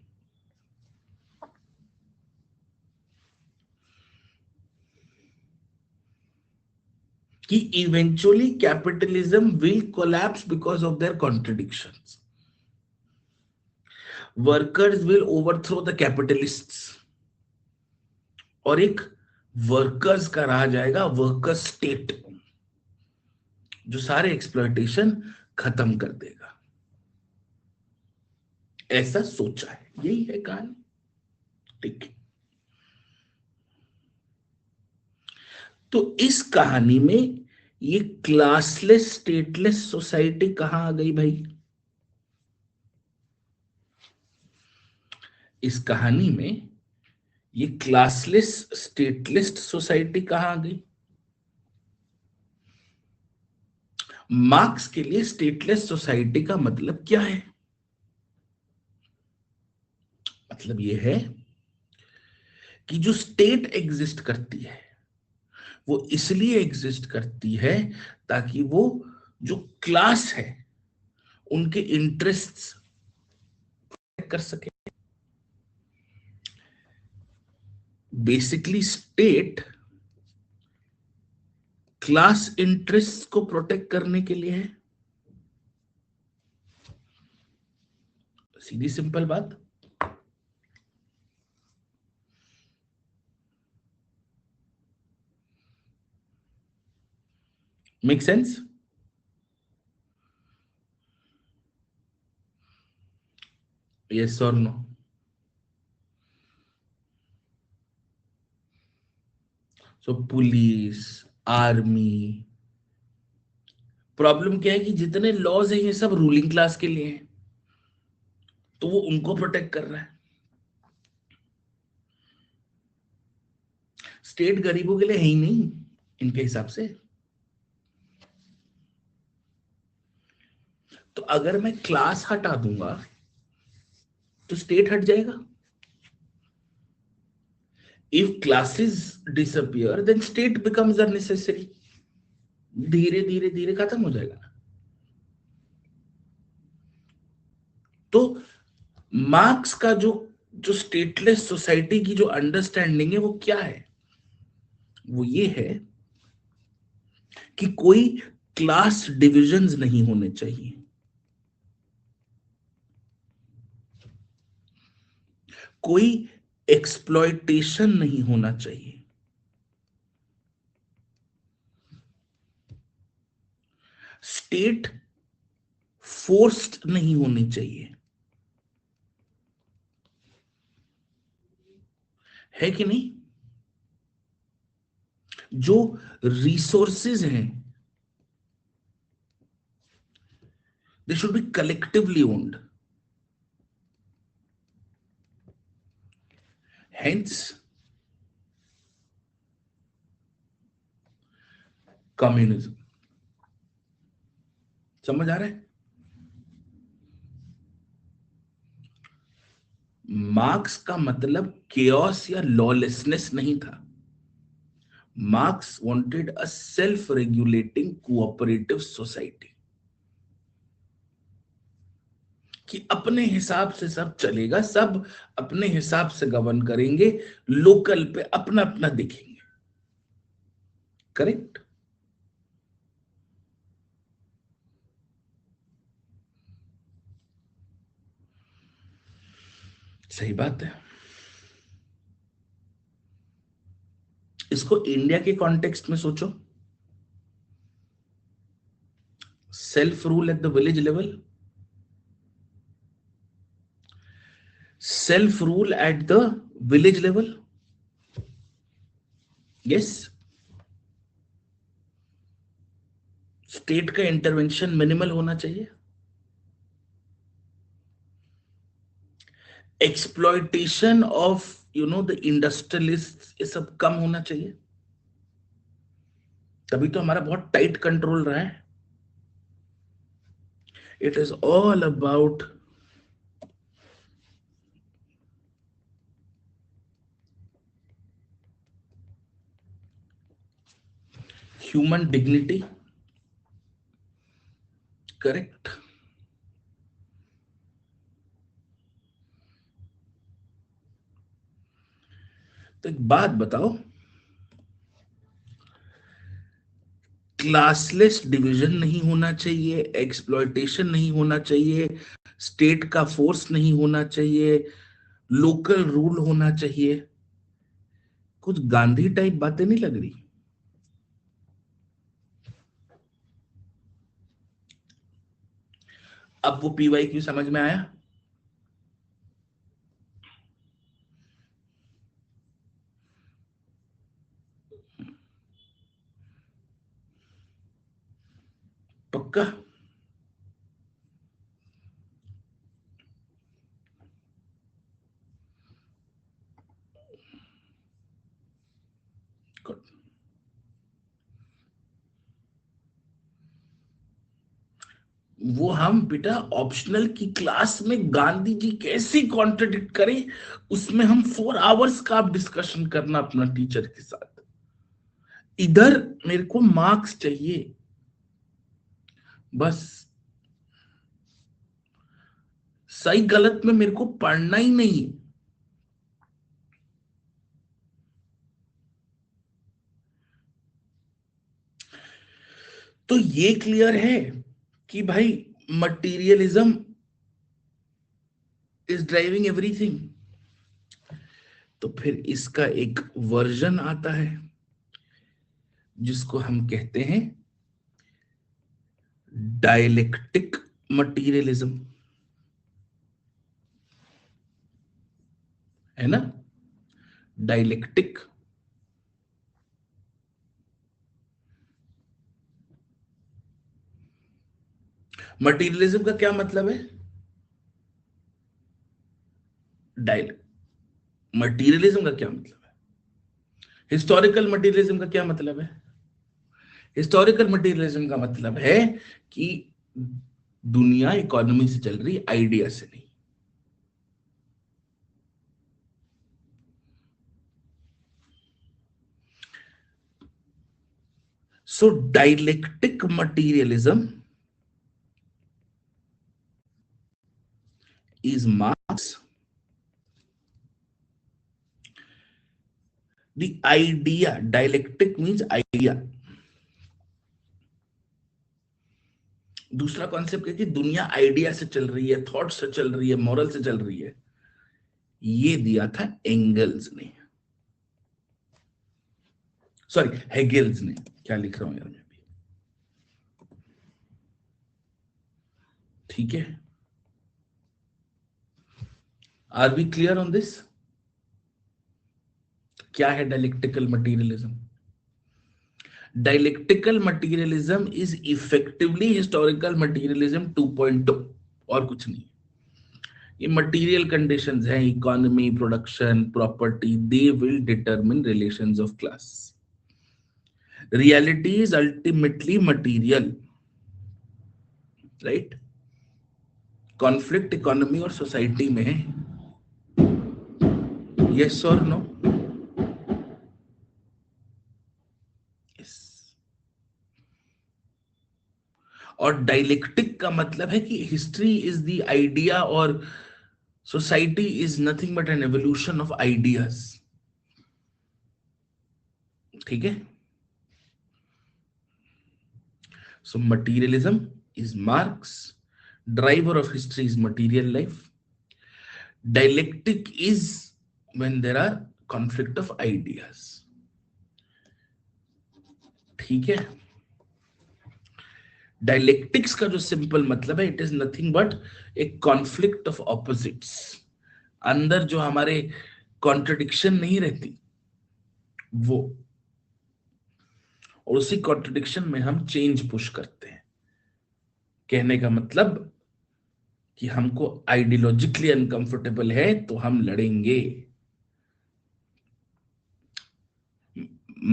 कि eventually capitalism will collapse because of their contradictions. Workers will overthrow the capitalists, और एक वर्कर्स का रहा जाएगा वर्कर स्टेट, जो सारे एक्सप्लॉयटेशन खत्म कर देगा। ऐसा सोचा है, यही है कहानी। ठीक है। तो इस कहानी में ये क्लासलेस स्टेटलेस सोसाइटी कहां आ गई भाई? इस कहानी में ये क्लासलेस स्टेटलिस्ट सोसाइटी कहां आ गई? मार्क्स के लिए स्टेटलेस सोसाइटी का मतलब क्या है? मतलब ये है कि जो स्टेट एग्जिस्ट करती है, वो इसलिए एग्जिस्ट करती है ताकि वो जो क्लास है उनके इंटरेस्ट्स कर सके। बेसिकली स्टेट क्लास इंटरेस्ट को प्रोटेक्ट करने के लिए है। सीधी सिंपल बात। Make sense? यस और नो? सो पुलिस, आर्मी, प्रॉब्लम क्या है कि जितने लॉज हैं ये सब रूलिंग क्लास के लिए हैं, तो वो उनको प्रोटेक्ट कर रहा है। स्टेट गरीबों के लिए है ही नहीं इनके हिसाब से। तो अगर मैं क्लास हटा दूंगा तो स्टेट हट जाएगा। If classes disappear then state becomes unnecessary. धीरे धीरे धीरे खत्म हो जाएगा। तो मार्क्स का जो जो स्टेटलेस सोसाइटी की जो अंडरस्टैंडिंग है वो क्या है? वो ये है कि कोई क्लास डिविजन्स नहीं होने चाहिए, कोई एक्सप्लॉयटेशन नहीं होना चाहिए, स्टेट फोर्स्ड नहीं होनी चाहिए, है कि नहीं? जो रिसोर्सेज हैं they should be collectively owned, hence communism. समझ आ रहा है? मार्क्स का मतलब केओस या लॉलेसनेस नहीं था। Marks wanted a self regulating cooperative society, कि अपने हिसाब से सब चलेगा, सब अपने हिसाब से गवर्न करेंगे, लोकल पे अपना अपना देखेंगे। करेक्ट? सही बात है। इसको इंडिया के कॉन्टेक्स्ट में सोचो, self rule at the village level, self rule at the village level. Yes, state का इंटरवेंशन मिनिमल होना चाहिए, एक्सप्लॉयटेशन ऑफ द इंडस्ट्रियलिस्ट ये सब कम होना चाहिए। तभी तो हमारा बहुत टाइट कंट्रोल रहा है। It is all about human dignity. Correct? तो एक बात बताओ, क्लासलेस डिवीजन नहीं होना चाहिए, एक्सप्लॉयटेशन नहीं होना चाहिए, स्टेट का फोर्स नहीं होना चाहिए, लोकल रूल होना चाहिए, कुछ गांधी टाइप बातें नहीं लग रही? अब वो पीवाई क्यों समझ में आया? पक्का? वो हम बेटा ऑप्शनल की क्लास में गांधी जी कैसे कॉन्ट्रडिक्ट करें, उसमें हम 4 आवर्स का आप डिस्कशन करना अपना टीचर के साथ। इधर मेरे को मार्क्स चाहिए बस, सही गलत में मेरे को पढ़ना ही नहीं है। तो ये क्लियर है कि भाई मटीरियलिज्म इज ड्राइविंग एवरीथिंग। तो फिर इसका एक वर्जन आता है जिसको हम कहते हैं डायलेक्टिक मटीरियलिज्म, है ना? डायलेक्टिक। मटीरियलिज्म का क्या मतलब है? डायल मटीरियलिज्म का क्या मतलब है? हिस्टोरिकल मटीरियलिज्म का क्या मतलब है? हिस्टोरिकल मटीरियलिज्म का मतलब है कि दुनिया इकोनॉमी से चल रही, आइडिया से नहीं। So dialectic materialism is Marx the idea, dialectic means idea. दूसरा कॉन्सेप्ट है कि दुनिया आइडिया से चल रही है, थॉट से चल रही है, मॉरल से चल रही है। ये दिया था एंगल्स ने, सॉरी हेगेल्स ने। क्या लिख रहा हूं यार मैं भी, ठीक है। Are we clear on this? क्या है dialectical materialism? Dialectical materialism is effectively historical materialism 2.2, और कुछ नहीं। ये मटीरियल कंडीशंस हैं, economy, production, property, they will determine relations of class. Reality is ultimately material, right? Conflict economy और सोसाइटी में है, यस और नो? यस। और डायलेक्टिक का मतलब है कि हिस्ट्री इज द आइडिया और society is nothing but an evolution of ideas, ठीक है। So materialism is Marx, driver of history is material life, dialectic is when there are conflict of ideas, ठीक है। डायलेक्टिक्स का जो सिंपल मतलब है, it is nothing but A conflict of opposites. अंदर जो हमारे कॉन्ट्रडिक्शन नहीं रहती वो, और उसी कॉन्ट्रडिक्शन में हम चेंज पुश करते हैं। कहने का मतलब कि हमको आइडियोलॉजिकली अनकंफर्टेबल है तो हम लड़ेंगे।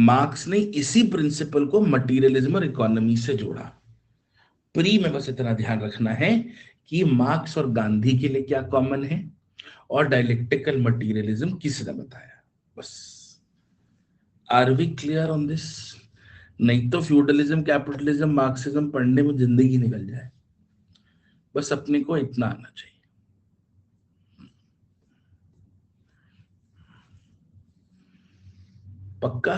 मार्क्स ने इसी प्रिंसिपल को मटीरियलिज्म और इकोनॉमी से जोड़ा। प्री में बस इतना ध्यान रखना है कि मार्क्स और गांधी के लिए क्या कॉमन है और डायलेक्टिकल मटीरियलिज्म किसने बताया, बस। Are we clear on this? नहीं तो फ्यूडलिज्म, कैपिटलिज्म, मार्क्सिज्म पढ़ने में जिंदगी निकल जाए। बस अपने को इतना आना चाहिए। पक्का?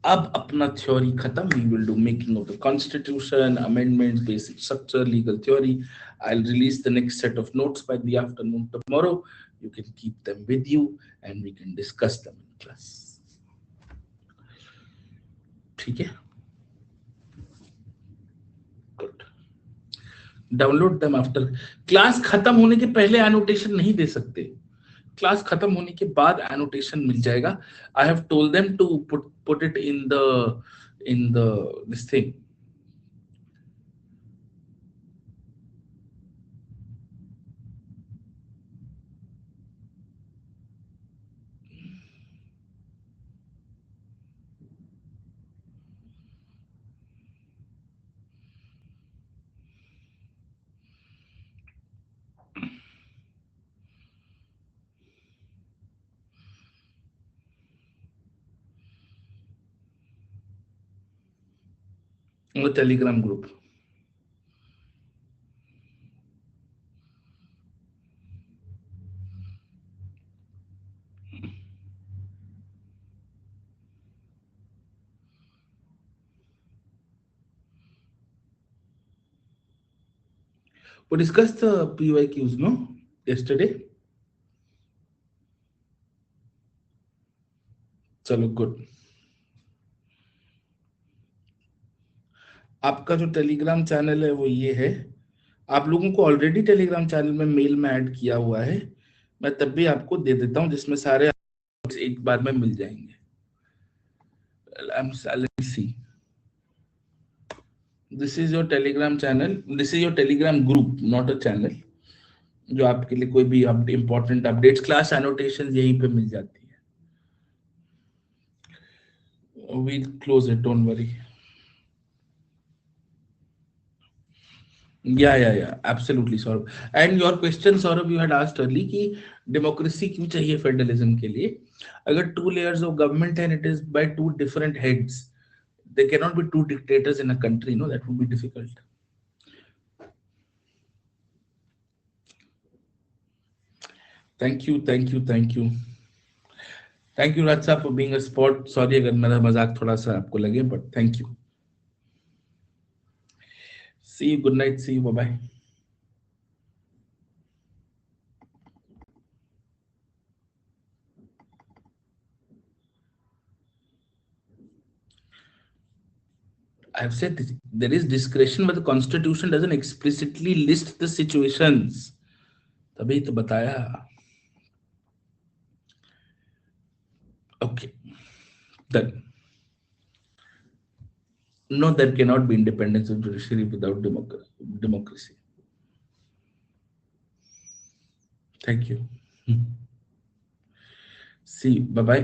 अब अपना थ्योरी खत्म। We will do making of the constitution, amendments, basic structure, legal theory. I'll release the next set of notes by the afternoon tomorrow. You can keep them with you and we can discuss them in class. ठीक है? Good. Download them after class खत्म होने के पहले एनोटेशन नहीं दे सकते। क्लास खत्म होने के बाद एनोटेशन मिल जाएगा। I have told them to put it in the this thing. वो Telegram group. We discussed the PYQs, no? Yesterday. चलो गुड। आपका जो टेलीग्राम चैनल है वो ये है। आप लोगों को ऑलरेडी टेलीग्राम चैनल में मेल में ऐड किया हुआ है। मैं तब भी आपको दे देता हूँ जिसमें सारे एक बार में मिल जाएंगे। See, this is your Telegram channel, this is your Telegram group, not a channel. जो आपके लिए कोई भी इंपॉर्टेंट अपडेट्स, क्लास एनोटेशन यहीं पे मिल जाती है। We'll close it, don't worry. Yeah, absolutely, Saurabh. And your question, Saurabh, you had asked early कि डेमोक्रेसी क्यों चाहिए फेडरलिज्म के लिए? अगर to layers of government and it is by two different heads, there cannot be two dictators in a country, no, that would be difficult. Thank you. Thank you Raj sahab for being a spot. Sorry अगर मेरा मजाक थोड़ा सा आपको लगे, but thank you. See you, good night, see you, bye bye. I have said this, there is discretion, but the constitution doesn't explicitly list the situations. तभी तो बताया. Okay, done. No, there cannot be independence of judiciary without democracy. Thank you. See you. Bye bye.